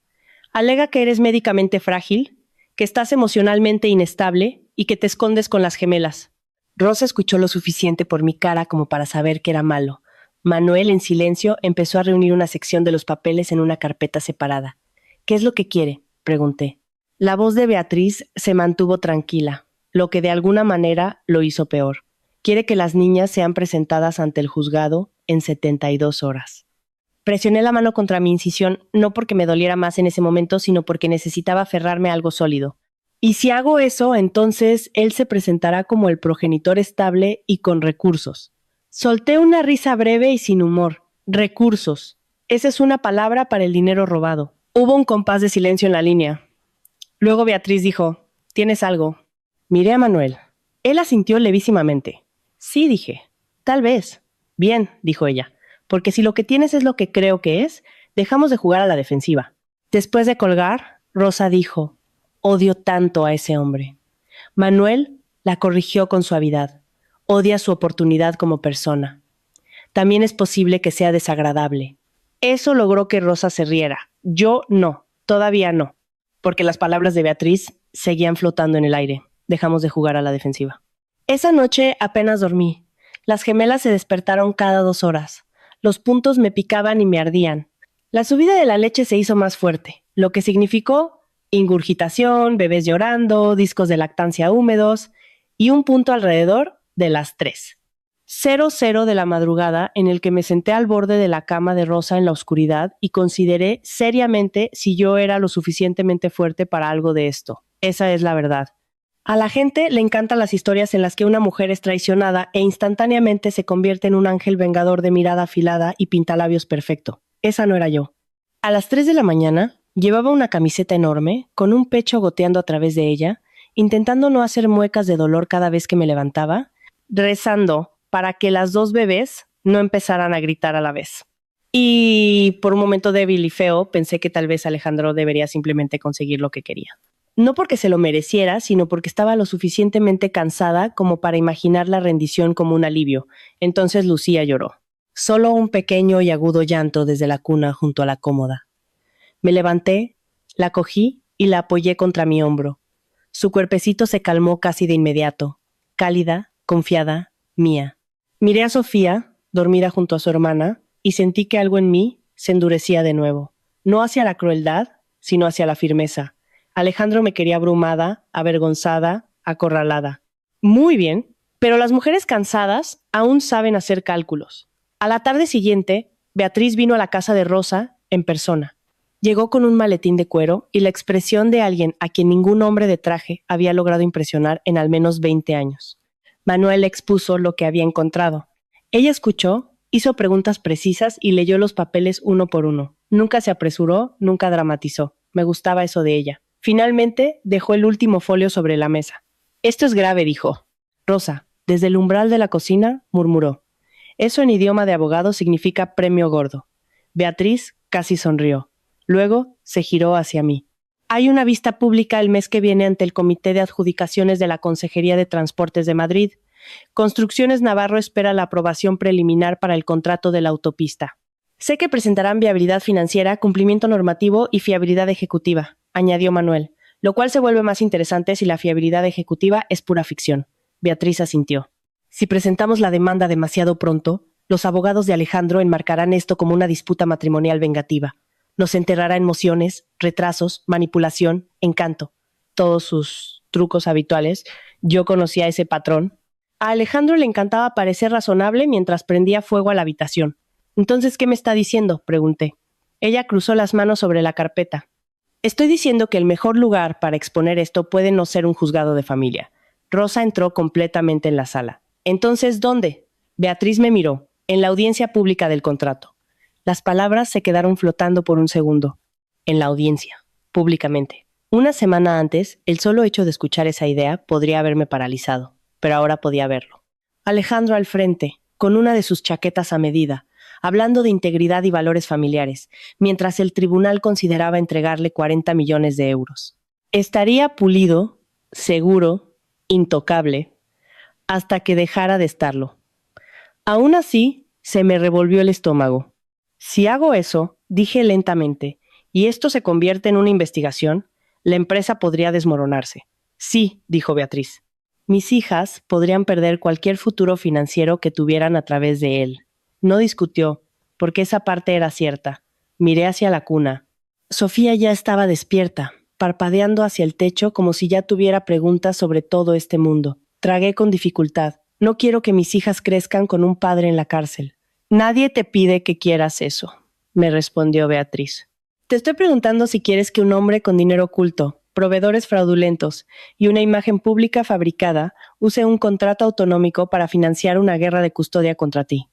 Alega que eres médicamente frágil, que estás emocionalmente inestable y que te escondes con las gemelas. Rosa escuchó lo suficiente por mi cara como para saber que era malo. Manuel, en silencio, empezó a reunir una sección de los papeles en una carpeta separada. ¿Qué es lo que quiere?, pregunté. La voz de Beatriz se mantuvo tranquila, lo que de alguna manera lo hizo peor. Quiere que las niñas sean presentadas ante el juzgado en 72 horas. Presioné la mano contra mi incisión, no porque me doliera más en ese momento, sino porque necesitaba aferrarme a algo sólido. Y si hago eso, entonces él se presentará como el progenitor estable y con recursos. Solté una risa breve y sin humor. Recursos. Esa es una palabra para el dinero robado. Hubo un compás de silencio en la línea. Luego Beatriz dijo, ¿tienes algo? Miré a Manuel. Él asintió levísimamente. Sí, dije. Tal vez. Bien, dijo ella. Porque si lo que tienes es lo que creo que es, dejamos de jugar a la defensiva. Después de colgar, Rosa dijo, odio tanto a ese hombre. Manuel la corrigió con suavidad. Odia su oportunidad como persona. También es posible que sea desagradable. Eso logró que Rosa se riera. Yo no, todavía no. Porque las palabras de Beatriz seguían flotando en el aire. Dejamos de jugar a la defensiva. Esa noche apenas dormí. Las gemelas se despertaron cada 2 horas. Los puntos me picaban y me ardían. La subida de la leche se hizo más fuerte, lo que significó ingurgitación, bebés llorando, discos de lactancia húmedos y un punto alrededor de las 3. 00 de la madrugada en el que me senté al borde de la cama de Rosa en la oscuridad y consideré seriamente si yo era lo suficientemente fuerte para algo de esto. Esa es la verdad. A la gente le encantan las historias en las que una mujer es traicionada e instantáneamente se convierte en un ángel vengador de mirada afilada y pintalabios perfecto. Esa no era yo. A las 3 de la mañana, llevaba una camiseta enorme, con un pecho goteando a través de ella, intentando no hacer muecas de dolor cada vez que me levantaba, rezando para que las 2 bebés no empezaran a gritar a la vez. Y por un momento débil y feo, pensé que tal vez Alejandro debería simplemente conseguir lo que quería. No porque se lo mereciera, sino porque estaba lo suficientemente cansada como para imaginar la rendición como un alivio. Entonces Lucía lloró. Solo un pequeño y agudo llanto desde la cuna junto a la cómoda. Me levanté, la cogí y la apoyé contra mi hombro. Su cuerpecito se calmó casi de inmediato, cálida, confiada, mía. Miré a Sofía, dormida junto a su hermana, y sentí que algo en mí se endurecía de nuevo. No hacia la crueldad, sino hacia la firmeza. Alejandro me quería abrumada, avergonzada, acorralada. Muy bien, pero las mujeres cansadas aún saben hacer cálculos. A la tarde siguiente, Beatriz vino a la casa de Rosa en persona. Llegó con un maletín de cuero y la expresión de alguien a quien ningún hombre de traje había logrado impresionar en al menos 20 años. Manuel expuso lo que había encontrado. Ella escuchó, hizo preguntas precisas y leyó los papeles uno por uno. Nunca se apresuró, nunca dramatizó. Me gustaba eso de ella. Finalmente, dejó el último folio sobre la mesa. Esto es grave, dijo. Rosa, desde el umbral de la cocina, murmuró. Eso en idioma de abogado significa premio gordo. Beatriz casi sonrió. Luego se giró hacia mí. Hay una vista pública el mes que viene ante el Comité de Adjudicaciones de la Consejería de Transportes de Madrid. Construcciones Navarro espera la aprobación preliminar para el contrato de la autopista. Sé que presentarán viabilidad financiera, cumplimiento normativo y fiabilidad ejecutiva, añadió Manuel. lo cual se vuelve más interesante si la fiabilidad ejecutiva es pura ficción. Beatriz asintió. Si presentamos la demanda demasiado pronto, los abogados de Alejandro enmarcarán esto como una disputa matrimonial vengativa. Nos enterrará en mociones, retrasos, manipulación, encanto. Todos sus trucos habituales. Yo conocía ese patrón. A Alejandro le encantaba parecer razonable mientras prendía fuego a la habitación. «¿Entonces qué me está diciendo?», pregunté. Ella cruzó las manos sobre la carpeta. «Estoy diciendo que el mejor lugar para exponer esto puede no ser un juzgado de familia». Rosa entró completamente en la sala. «¿Entonces dónde?». Beatriz me miró. «En la audiencia pública del contrato». Las palabras se quedaron flotando por un segundo. En la audiencia, públicamente. Una semana antes, el solo hecho de escuchar esa idea podría haberme paralizado, pero ahora podía verlo. Alejandro al frente, con una de sus chaquetas a medida, hablando de integridad y valores familiares, mientras el tribunal consideraba entregarle 40 millones de euros. Estaría pulido, seguro, intocable, hasta que dejara de estarlo. Aún así, se me revolvió el estómago. Si hago eso, dije lentamente, y esto se convierte en una investigación, la empresa podría desmoronarse. Sí, dijo Beatriz. Mis hijas podrían perder cualquier futuro financiero que tuvieran a través de él. No discutió, porque esa parte era cierta. Miré hacia la cuna. Sofía ya estaba despierta, parpadeando hacia el techo como si ya tuviera preguntas sobre todo este mundo. Tragué con dificultad. No quiero que mis hijas crezcan con un padre en la cárcel. Nadie te pide que quieras eso, me respondió Beatriz. Te estoy preguntando si quieres que un hombre con dinero oculto, proveedores fraudulentos y una imagen pública fabricada use un contrato autonómico para financiar una guerra de custodia contra ti.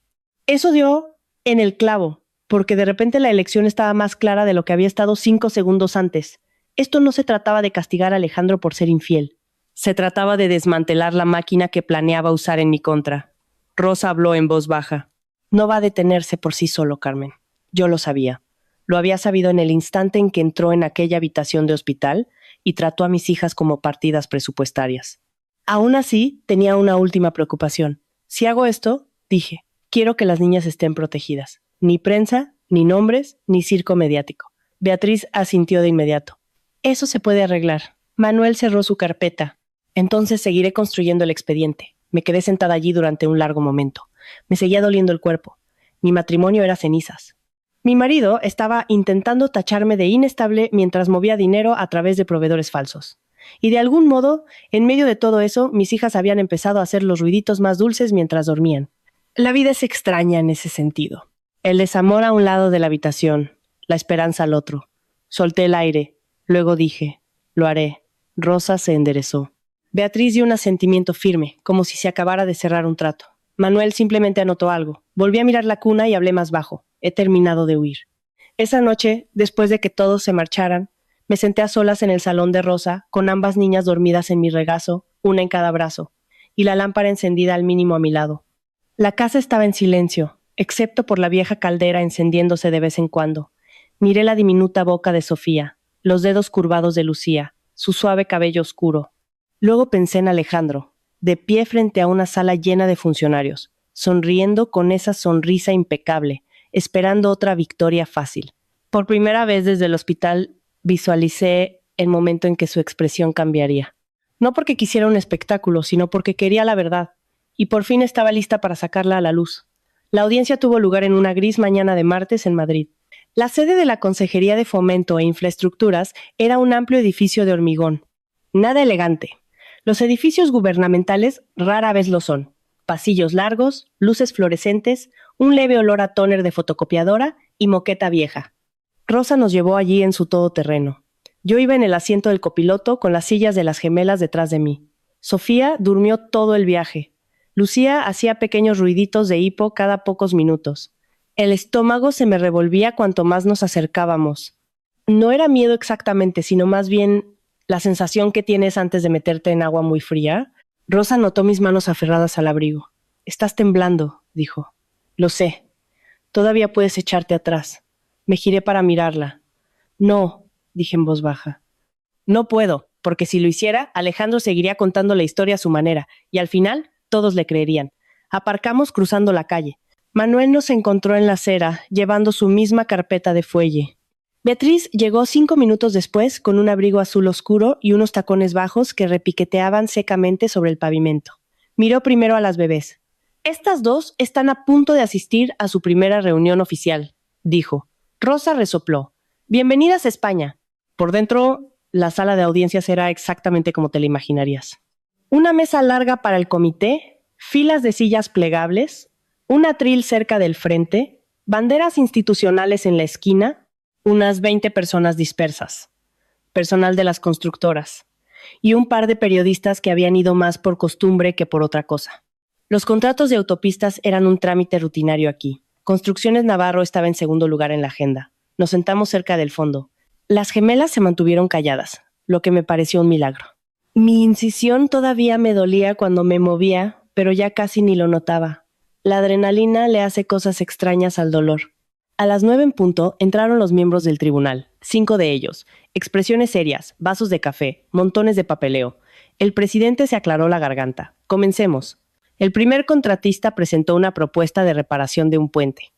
Eso dio en el clavo, porque de repente la elección estaba más clara de lo que había estado 5 segundos antes. Esto no se trataba de castigar a Alejandro por ser infiel. Se trataba de desmantelar la máquina que planeaba usar en mi contra. Rosa habló en voz baja. No va a detenerse por sí solo, Carmen. Yo lo sabía. Lo había sabido en el instante en que entró en aquella habitación de hospital y trató a mis hijas como partidas presupuestarias. Aún así, tenía una última preocupación. Si hago esto, dije, quiero que las niñas estén protegidas. Ni prensa, ni nombres, ni circo mediático. Beatriz asintió de inmediato. Eso se puede arreglar. Manuel cerró su carpeta. Entonces seguiré construyendo el expediente. Me quedé sentada allí durante un largo momento. Me seguía doliendo el cuerpo. Mi matrimonio era cenizas. Mi marido estaba intentando tacharme de inestable mientras movía dinero a través de proveedores falsos. Y de algún modo, en medio de todo eso, mis hijas habían empezado a hacer los ruiditos más dulces mientras dormían. La vida es extraña en ese sentido. El desamor a un lado de la habitación, la esperanza al otro. Solté el aire. Luego dije, lo haré. Rosa se enderezó. Beatriz dio un asentimiento firme, como si se acabara de cerrar un trato. Manuel simplemente anotó algo. Volví a mirar la cuna y hablé más bajo. He terminado de huir. Esa noche, después de que todos se marcharan, me senté a solas en el salón de Rosa, con ambas niñas dormidas en mi regazo, una en cada brazo, y la lámpara encendida al mínimo a mi lado. La casa estaba en silencio, excepto por la vieja caldera encendiéndose de vez en cuando. Miré la diminuta boca de Sofía, los dedos curvados de Lucía, su suave cabello oscuro. Luego pensé en Alejandro, de pie frente a una sala llena de funcionarios, sonriendo con esa sonrisa impecable, esperando otra victoria fácil. Por primera vez desde el hospital visualicé el momento en que su expresión cambiaría. No porque quisiera un espectáculo, sino porque quería la verdad, y por fin estaba lista para sacarla a la luz. La audiencia tuvo lugar en una gris mañana de martes en Madrid. La sede de la Consejería de Fomento e Infraestructuras era un amplio edificio de hormigón. Nada elegante. Los edificios gubernamentales rara vez lo son. Pasillos largos, luces fluorescentes, un leve olor a tóner de fotocopiadora y moqueta vieja. Rosa nos llevó allí en su todoterreno. Yo iba en el asiento del copiloto con las sillas de las gemelas detrás de mí. Sofía durmió todo el viaje. Lucía hacía pequeños ruiditos de hipo cada pocos minutos. El estómago se me revolvía cuanto más nos acercábamos. No era miedo exactamente, sino más bien la sensación que tienes antes de meterte en agua muy fría. Rosa notó mis manos aferradas al abrigo. «Estás temblando», dijo. «Lo sé. Todavía puedes echarte atrás». Me giré para mirarla. «No», dije en voz baja. «No puedo, porque si lo hiciera, Alejandro seguiría contando la historia a su manera, y al final todos le creerían». Aparcamos cruzando la calle. Manuel nos encontró en la acera, llevando su misma carpeta de fuelle. Beatriz llegó 5 minutos después con un abrigo azul oscuro y unos tacones bajos que repiqueteaban secamente sobre el pavimento. Miró primero a las bebés. Estas dos están a punto de asistir a su primera reunión oficial, dijo. Rosa resopló. Bienvenidas a España. Por dentro, la sala de audiencias era exactamente como te la imaginarías. Una mesa larga para el comité, filas de sillas plegables, un atril cerca del frente, banderas institucionales en la esquina, unas 20 personas dispersas, personal de las constructoras, y un par de periodistas que habían ido más por costumbre que por otra cosa. Los contratos de autopistas eran un trámite rutinario aquí. Construcciones Navarro estaba en segundo lugar en la agenda. Nos sentamos cerca del fondo. Las gemelas se mantuvieron calladas, lo que me pareció un milagro. Mi incisión todavía me dolía cuando me movía, pero ya casi ni lo notaba. La adrenalina le hace cosas extrañas al dolor. A las 9 en punto entraron los miembros del tribunal, 5 de ellos, expresiones serias, vasos de café, montones de papeleo. El presidente se aclaró la garganta. Comencemos. El primer contratista presentó una propuesta de reparación de un puente.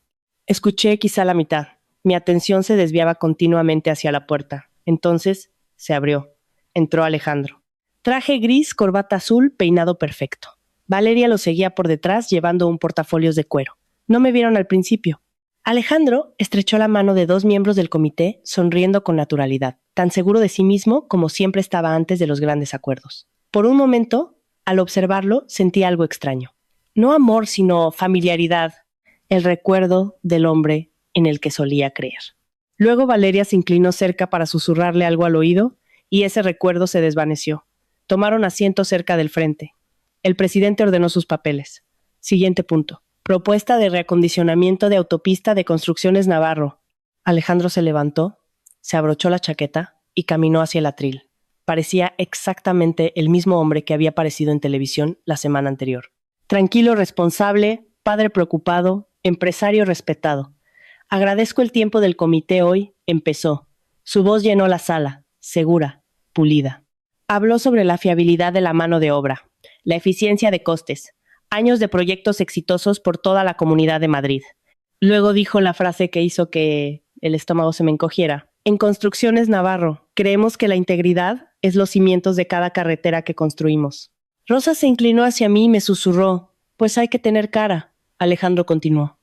Escuché quizá la mitad. Mi atención se desviaba continuamente hacia la puerta. Entonces, se abrió. Entró Alejandro. Traje gris, corbata azul, peinado perfecto. Valeria lo seguía por detrás llevando un portafolios de cuero. No me vieron al principio. Alejandro estrechó la mano de 2 miembros del comité, sonriendo con naturalidad, tan seguro de sí mismo como siempre estaba antes de los grandes acuerdos. Por un momento, al observarlo, sentí algo extraño. No amor, sino familiaridad, el recuerdo del hombre en el que solía creer. Luego Valeria se inclinó cerca para susurrarle algo al oído, y ese recuerdo se desvaneció. Tomaron asiento cerca del frente. El presidente ordenó sus papeles. Siguiente punto. Propuesta de reacondicionamiento de autopista de Construcciones Navarro. Alejandro se levantó, se abrochó la chaqueta y caminó hacia el atril. Parecía exactamente el mismo hombre que había aparecido en televisión la semana anterior. Tranquilo, responsable, padre preocupado, empresario respetado. Agradezco el tiempo del comité hoy, empezó. Su voz llenó la sala, segura, pulida. Habló sobre la fiabilidad de la mano de obra, la eficiencia de costes, años de proyectos exitosos por toda la Comunidad de Madrid. Luego dijo la frase que hizo que el estómago se me encogiera. En Construcciones Navarro, creemos que la integridad es los cimientos de cada carretera que construimos. Rosa se inclinó hacia mí y me susurró, pues hay que tener cara. Alejandro continuó.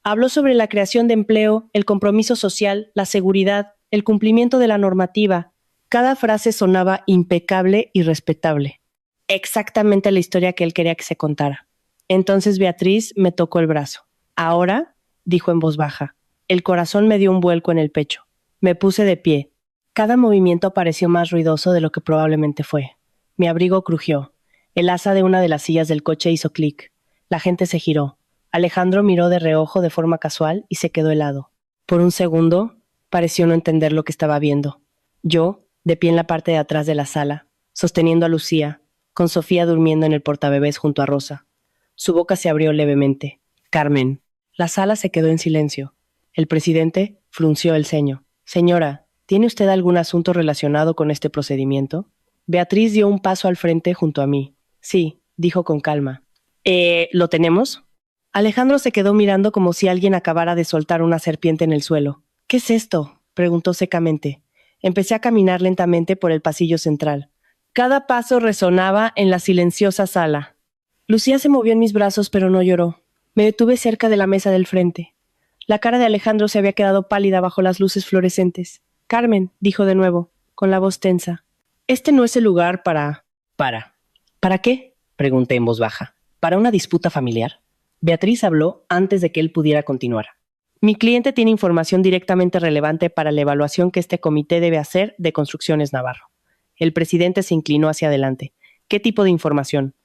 Habló sobre la creación de empleo, el compromiso social, la seguridad, el cumplimiento de la normativa. Cada frase sonaba impecable y respetable. Exactamente la historia que él quería que se contara. Entonces Beatriz me tocó el brazo. Ahora, dijo en voz baja, el corazón me dio un vuelco en el pecho. Me puse de pie. Cada movimiento pareció más ruidoso de lo que probablemente fue. Mi abrigo crujió. El asa de una de las sillas del coche hizo clic. La gente se giró. Alejandro miró de reojo de forma casual y se quedó helado. Por un segundo, pareció no entender lo que estaba viendo. Yo, de pie en la parte de atrás de la sala, sosteniendo a Lucía, con Sofía durmiendo en el portabebés junto a Rosa. Su boca se abrió levemente. Carmen. La sala se quedó en silencio. El presidente frunció el ceño. Señora, ¿tiene usted algún asunto relacionado con este procedimiento? Beatriz dio un paso al frente junto a mí. Sí, dijo con calma. ¿Lo tenemos? Alejandro se quedó mirando como si alguien acabara de soltar una serpiente en el suelo. ¿Qué es esto?, preguntó secamente. Empecé a caminar lentamente por el pasillo central. Cada paso resonaba en la silenciosa sala. Lucía se movió en mis brazos, pero no lloró. Me detuve cerca de la mesa del frente. La cara de Alejandro se había quedado pálida bajo las luces fluorescentes. Carmen, dijo de nuevo, con la voz tensa. Este no es el lugar para... ¿Para qué?, pregunté en voz baja. ¿Para una disputa familiar? Beatriz habló antes de que él pudiera continuar. Mi cliente tiene información directamente relevante para la evaluación que este comité debe hacer de Construcciones Navarro. El presidente se inclinó hacia adelante. ¿Qué tipo de información?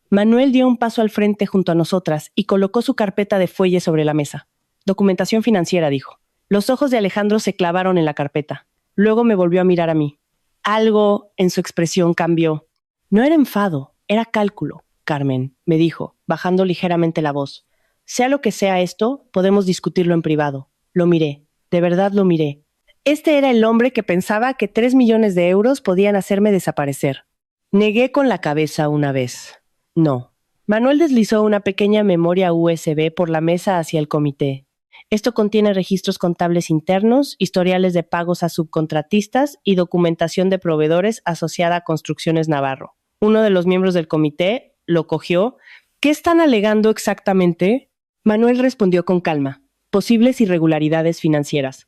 Manuel dio un paso al frente junto a nosotras y colocó su carpeta de fuelle sobre la mesa. Documentación financiera, dijo. Los ojos de Alejandro se clavaron en la carpeta. Luego me volvió a mirar a mí. Algo en su expresión cambió. No era enfado, era cálculo. Carmen, me dijo, bajando ligeramente la voz. Sea lo que sea esto, podemos discutirlo en privado. Lo miré, de verdad lo miré. Este era el hombre que pensaba que 3 millones de euros podían hacerme desaparecer. Negué con la cabeza una vez. No. Manuel deslizó una pequeña memoria USB por la mesa hacia el comité. Esto contiene registros contables internos, historiales de pagos a subcontratistas y documentación de proveedores asociada a Construcciones Navarro. Uno de los miembros del comité lo cogió. ¿Qué están alegando exactamente? Manuel respondió con calma. Posibles irregularidades financieras.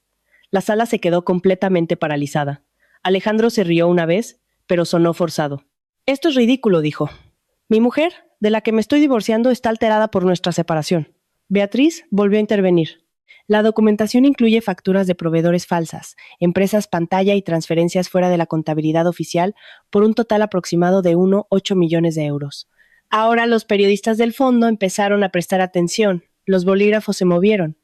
La sala se quedó completamente paralizada. Alejandro se rió una vez, pero sonó forzado. Esto es ridículo, dijo. Mi mujer, de la que me estoy divorciando, está alterada por nuestra separación. Beatriz volvió a intervenir. La documentación incluye facturas de proveedores falsas, empresas pantalla y transferencias fuera de la contabilidad oficial por un total aproximado de 1,8 millones de euros. Ahora los periodistas del fondo empezaron a prestar atención. Los bolígrafos se movieron.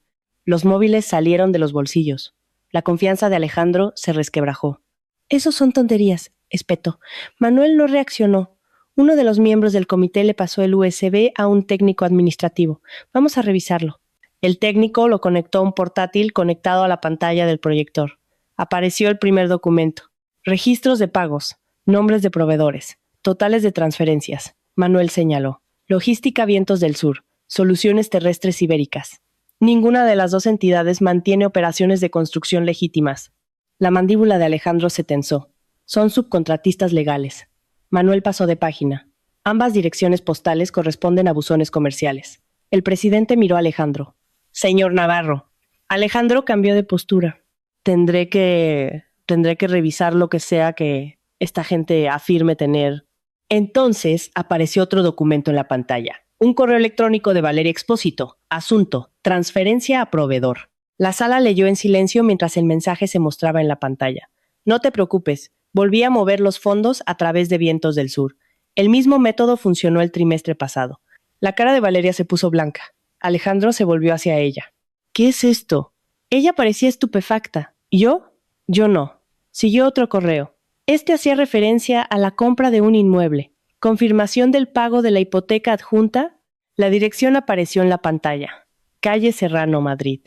Los móviles salieron de los bolsillos. La confianza de Alejandro se resquebrajó. Esos son tonterías, espetó. Manuel no reaccionó. Uno de los miembros del comité le pasó el USB a un técnico administrativo. Vamos a revisarlo. El técnico lo conectó a un portátil conectado a la pantalla del proyector. Apareció el primer documento. Registros de pagos, nombres de proveedores, totales de transferencias. Manuel señaló. Logística Vientos del Sur, Soluciones Terrestres Ibéricas. Ninguna de las dos entidades mantiene operaciones de construcción legítimas. La mandíbula de Alejandro se tensó. Son subcontratistas legales. Manuel pasó de página. Ambas direcciones postales corresponden a buzones comerciales. El presidente miró a Alejandro. Señor Navarro. Alejandro cambió de postura. Tendré que revisar lo que sea que esta gente afirme tener. Entonces apareció otro documento en la pantalla. Un correo electrónico de Valeria Expósito. Asunto: transferencia a proveedor. La sala leyó en silencio mientras el mensaje se mostraba en la pantalla. No te preocupes, volví a mover los fondos a través de Vientos del Sur. El mismo método funcionó el trimestre pasado. La cara de Valeria se puso blanca. Alejandro se volvió hacia ella. ¿Qué es esto? Ella parecía estupefacta. ¿Yo? Yo no. Siguió otro correo. Este hacía referencia a la compra de un inmueble. Confirmación del pago de la hipoteca adjunta. La dirección apareció en la pantalla. Calle Serrano, Madrid.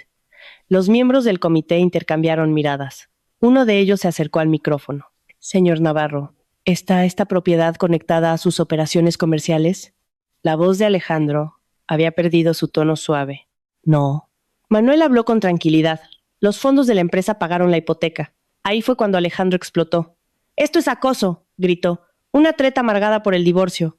Los miembros del comité intercambiaron miradas. Uno de ellos se acercó al micrófono. Señor Navarro, ¿está esta propiedad conectada a sus operaciones comerciales? La voz de Alejandro había perdido su tono suave. No. Manuel habló con tranquilidad. Los fondos de la empresa pagaron la hipoteca. Ahí fue cuando Alejandro explotó. «¡Esto es acoso!», gritó. «Una treta amargada por el divorcio».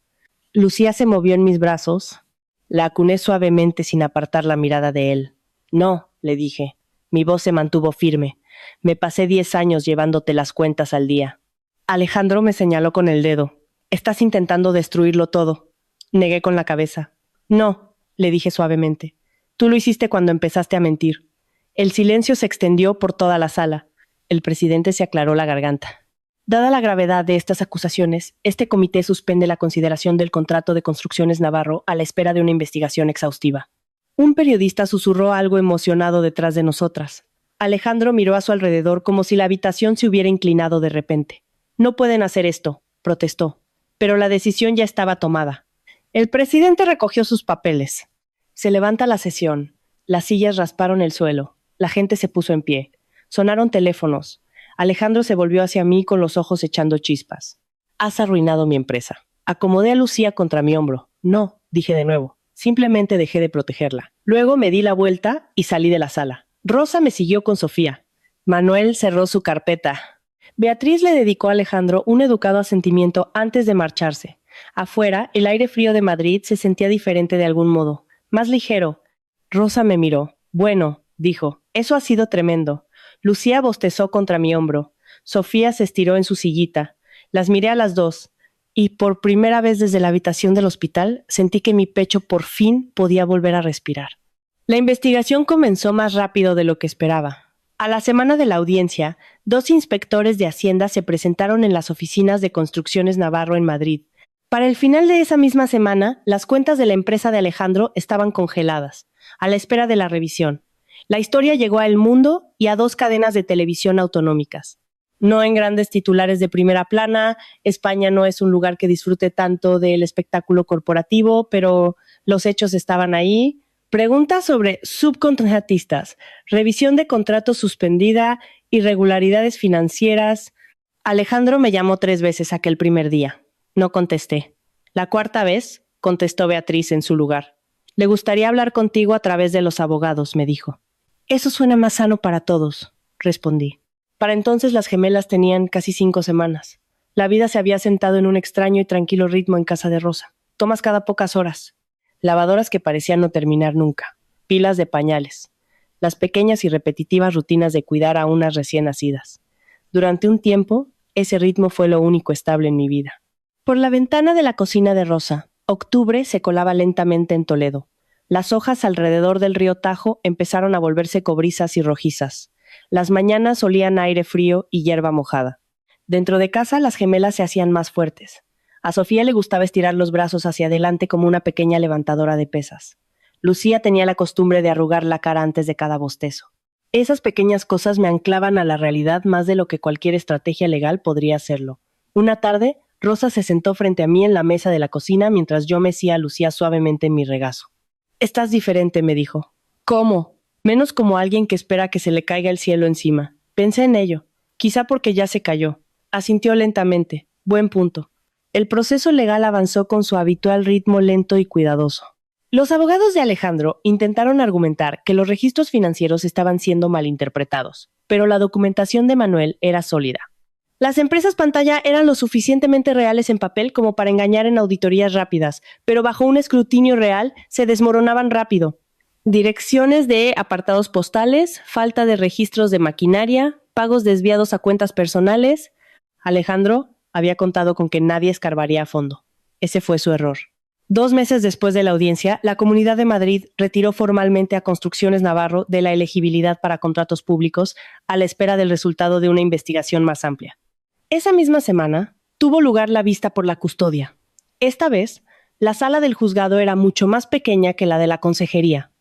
Lucía se movió en mis brazos. La acuné suavemente sin apartar la mirada de él. «No», le dije. Mi voz se mantuvo firme. «Me pasé 10 años llevándote las cuentas al día». Alejandro me señaló con el dedo. «Estás intentando destruirlo todo». Negué con la cabeza. «No», le dije suavemente. «Tú lo hiciste cuando empezaste a mentir». El silencio se extendió por toda la sala. El presidente se aclaró la garganta. Dada la gravedad de estas acusaciones, este comité suspende la consideración del contrato de Construcciones Navarro a la espera de una investigación exhaustiva. Un periodista susurró algo emocionado detrás de nosotras. Alejandro miró a su alrededor como si la habitación se hubiera inclinado de repente. «No pueden hacer esto», protestó. Pero la decisión ya estaba tomada. El presidente recogió sus papeles. Se levanta la sesión. Las sillas rasparon el suelo. La gente se puso en pie. Sonaron teléfonos. Alejandro se volvió hacia mí con los ojos echando chispas. «Has arruinado mi empresa». Acomodé a Lucía contra mi hombro. «No», dije de nuevo. Simplemente dejé de protegerla. Luego me di la vuelta y salí de la sala. Rosa me siguió con Sofía. Manuel cerró su carpeta. Beatriz le dedicó a Alejandro un educado asentimiento antes de marcharse. Afuera, el aire frío de Madrid se sentía diferente de algún modo, más ligero. Rosa me miró. «Bueno», dijo, «eso ha sido tremendo». Lucía bostezó contra mi hombro. Sofía se estiró en su sillita. Las miré a las dos, y por primera vez desde la habitación del hospital sentí que mi pecho por fin podía volver a respirar. La investigación comenzó más rápido de lo que esperaba. A la semana de la audiencia, 2 inspectores de Hacienda se presentaron en las oficinas de Construcciones Navarro en Madrid. Para el final de esa misma semana, las cuentas de la empresa de Alejandro estaban congeladas, a la espera de la revisión. La historia llegó a El Mundo y a 2 cadenas de televisión autonómicas. No en grandes titulares de primera plana, España no es un lugar que disfrute tanto del espectáculo corporativo, pero los hechos estaban ahí. Preguntas sobre subcontratistas, revisión de contratos suspendida, irregularidades financieras. Alejandro me llamó 3 veces aquel primer día. No contesté. La 4ª vez, contestó Beatriz en su lugar. «Le gustaría hablar contigo a través de los abogados», me dijo. Eso suena más sano para todos, respondí. Para entonces las gemelas tenían casi 5 semanas. La vida se había sentado en un extraño y tranquilo ritmo en casa de Rosa. Tomas cada pocas horas. Lavadoras que parecían no terminar nunca. Pilas de pañales. Las pequeñas y repetitivas rutinas de cuidar a unas recién nacidas. Durante un tiempo, ese ritmo fue lo único estable en mi vida. Por la ventana de la cocina de Rosa, octubre se colaba lentamente en Toledo. Las hojas alrededor del río Tajo empezaron a volverse cobrizas y rojizas. Las mañanas olían a aire frío y hierba mojada. Dentro de casa las gemelas se hacían más fuertes. A Sofía le gustaba estirar los brazos hacia adelante como una pequeña levantadora de pesas. Lucía tenía la costumbre de arrugar la cara antes de cada bostezo. Esas pequeñas cosas me anclaban a la realidad más de lo que cualquier estrategia legal podría hacerlo. Una tarde, Rosa se sentó frente a mí en la mesa de la cocina mientras yo mecía a Lucía suavemente en mi regazo. «Estás diferente», me dijo. «¿Cómo?» «Menos como alguien que espera que se le caiga el cielo encima». Pensé en ello. Quizá porque ya se cayó. Asintió lentamente. Buen punto. El proceso legal avanzó con su habitual ritmo lento y cuidadoso. Los abogados de Alejandro intentaron argumentar que los registros financieros estaban siendo malinterpretados, pero la documentación de Manuel era sólida. Las empresas pantalla eran lo suficientemente reales en papel como para engañar en auditorías rápidas, pero bajo un escrutinio real se desmoronaban rápido. Direcciones de apartados postales, falta de registros de maquinaria, pagos desviados a cuentas personales. Alejandro había contado con que nadie escarbaría a fondo. Ese fue su error. 2 meses después de la audiencia, la Comunidad de Madrid retiró formalmente a Construcciones Navarro de la elegibilidad para contratos públicos a la espera del resultado de una investigación más amplia. Esa misma semana, tuvo lugar la vista por la custodia. Esta vez, la sala del juzgado era mucho más pequeña que la de la consejería.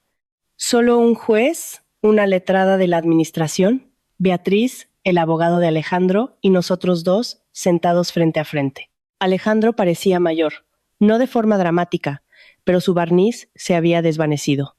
Solo un juez, una letrada de la administración, Beatriz, el abogado de Alejandro, y nosotros dos, sentados frente a frente. Alejandro parecía mayor, no de forma dramática, pero su barniz se había desvanecido.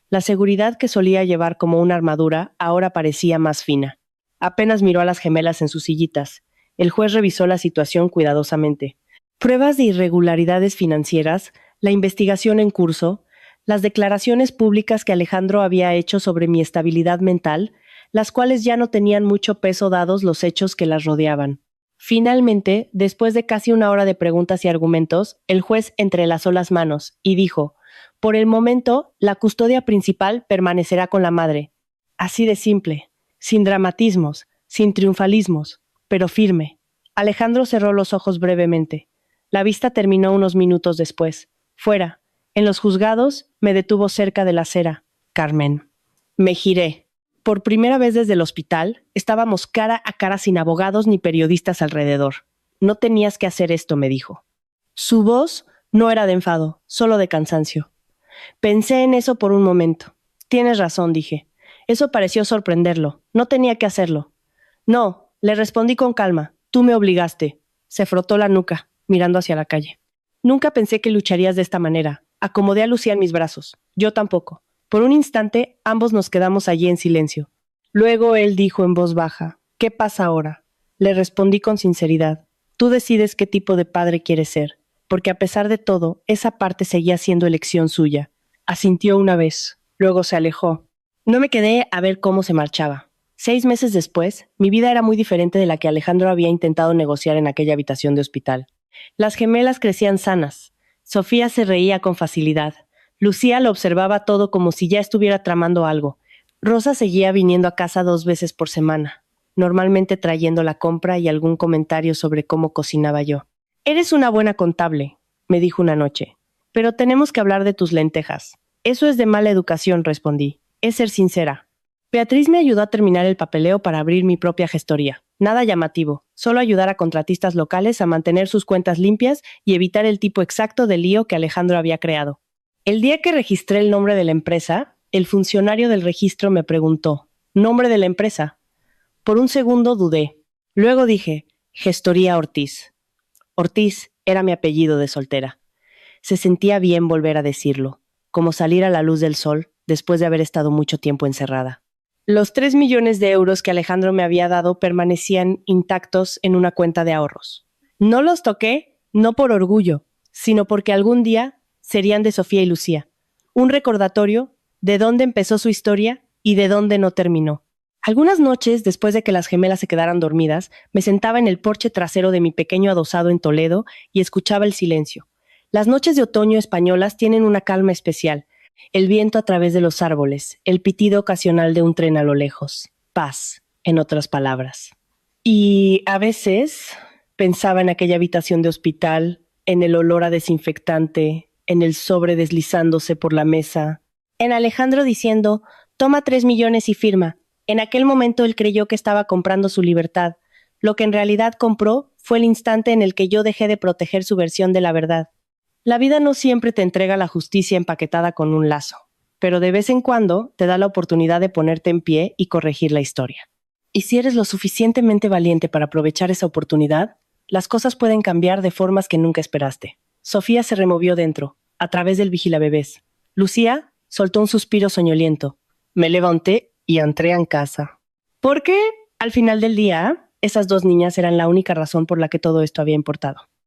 La seguridad que solía llevar como una armadura ahora parecía más fina. Apenas miró a las gemelas en sus sillitas. El juez revisó la situación cuidadosamente. Pruebas de irregularidades financieras, la investigación en curso, las declaraciones públicas que Alejandro había hecho sobre mi estabilidad mental, las cuales ya no tenían mucho peso dados los hechos que las rodeaban. Finalmente, después de casi 1 hora de preguntas y argumentos, el juez entrelazó las manos y dijo: «Por el momento, la custodia principal permanecerá con la madre». Así de simple, sin dramatismos, sin triunfalismos, pero firme. Alejandro cerró los ojos brevemente. La vista terminó unos minutos después. Fuera, en los juzgados, me detuvo cerca de la acera. «Carmen». Me giré. Por primera vez desde el hospital, estábamos cara a cara sin abogados ni periodistas alrededor. «No tenías que hacer esto», me dijo. Su voz no era de enfado, solo de cansancio. Pensé en eso por un momento. «Tienes razón», dije. Eso pareció sorprenderlo. No tenía que hacerlo. «No», le respondí con calma. «Tú me obligaste». Se frotó la nuca, mirando hacia la calle. «Nunca pensé que lucharías de esta manera». Acomodé a Lucía en mis brazos. Yo tampoco. Por un instante, ambos nos quedamos allí en silencio. Luego él dijo en voz baja: «¿Qué pasa ahora?». Le respondí con sinceridad: «Tú decides qué tipo de padre quieres ser», porque a pesar de todo, esa parte seguía siendo elección suya. Asintió una vez, luego se alejó. No me quedé a ver cómo se marchaba. 6 meses después, mi vida era muy diferente de la que Alejandro había intentado negociar en aquella habitación de hospital. Las gemelas crecían sanas. Sofía se reía con facilidad. Lucía lo observaba todo como si ya estuviera tramando algo. Rosa seguía viniendo a casa 2 veces por semana, normalmente trayendo la compra y algún comentario sobre cómo cocinaba yo. «Eres una buena contable», me dijo una noche, «pero tenemos que hablar de tus lentejas». «Eso es de mala educación», respondí. «Es ser sincera». Beatriz me ayudó a terminar el papeleo para abrir mi propia gestoría. Nada llamativo, solo ayudar a contratistas locales a mantener sus cuentas limpias y evitar el tipo exacto de lío que Alejandro había creado. El día que registré el nombre de la empresa, el funcionario del registro me preguntó: «¿Nombre de la empresa?». Por un segundo dudé. Luego dije: «Gestoría Ortiz». Ortiz era mi apellido de soltera. Se sentía bien volver a decirlo, como salir a la luz del sol después de haber estado mucho tiempo encerrada. Los 3 millones de euros que Alejandro me había dado permanecían intactos en una cuenta de ahorros. No los toqué, no por orgullo, sino porque algún día serían de Sofía y Lucía. Un recordatorio de dónde empezó su historia ¿Y de dónde no terminó? Algunas noches, después de que las gemelas se quedaran dormidas, me sentaba en el porche trasero de mi pequeño adosado en Toledo y escuchaba el silencio. Las noches de otoño españolas tienen una calma especial. El viento a través de los árboles, el pitido ocasional de un tren a lo lejos. Paz, en otras palabras. Y a veces pensaba en aquella habitación de hospital, en el olor a desinfectante, en el sobre deslizándose por la mesa, en Alejandro diciendo, toma 3 millones y firma. En aquel momento él creyó que estaba comprando su libertad. Lo que en realidad compró fue el instante en el que yo dejé de proteger su versión de la verdad. La vida no siempre te entrega la justicia empaquetada con un lazo, pero de vez en cuando te da la oportunidad de ponerte en pie y corregir la historia. Y si eres lo suficientemente valiente para aprovechar esa oportunidad, las cosas pueden cambiar de formas que nunca esperaste. Sofía se removió dentro, a través del vigilabebés. Lucía soltó un suspiro soñoliento. Me levanté y entré en casa. Porque, al final del día, esas dos niñas eran la única razón por la que todo esto había importado.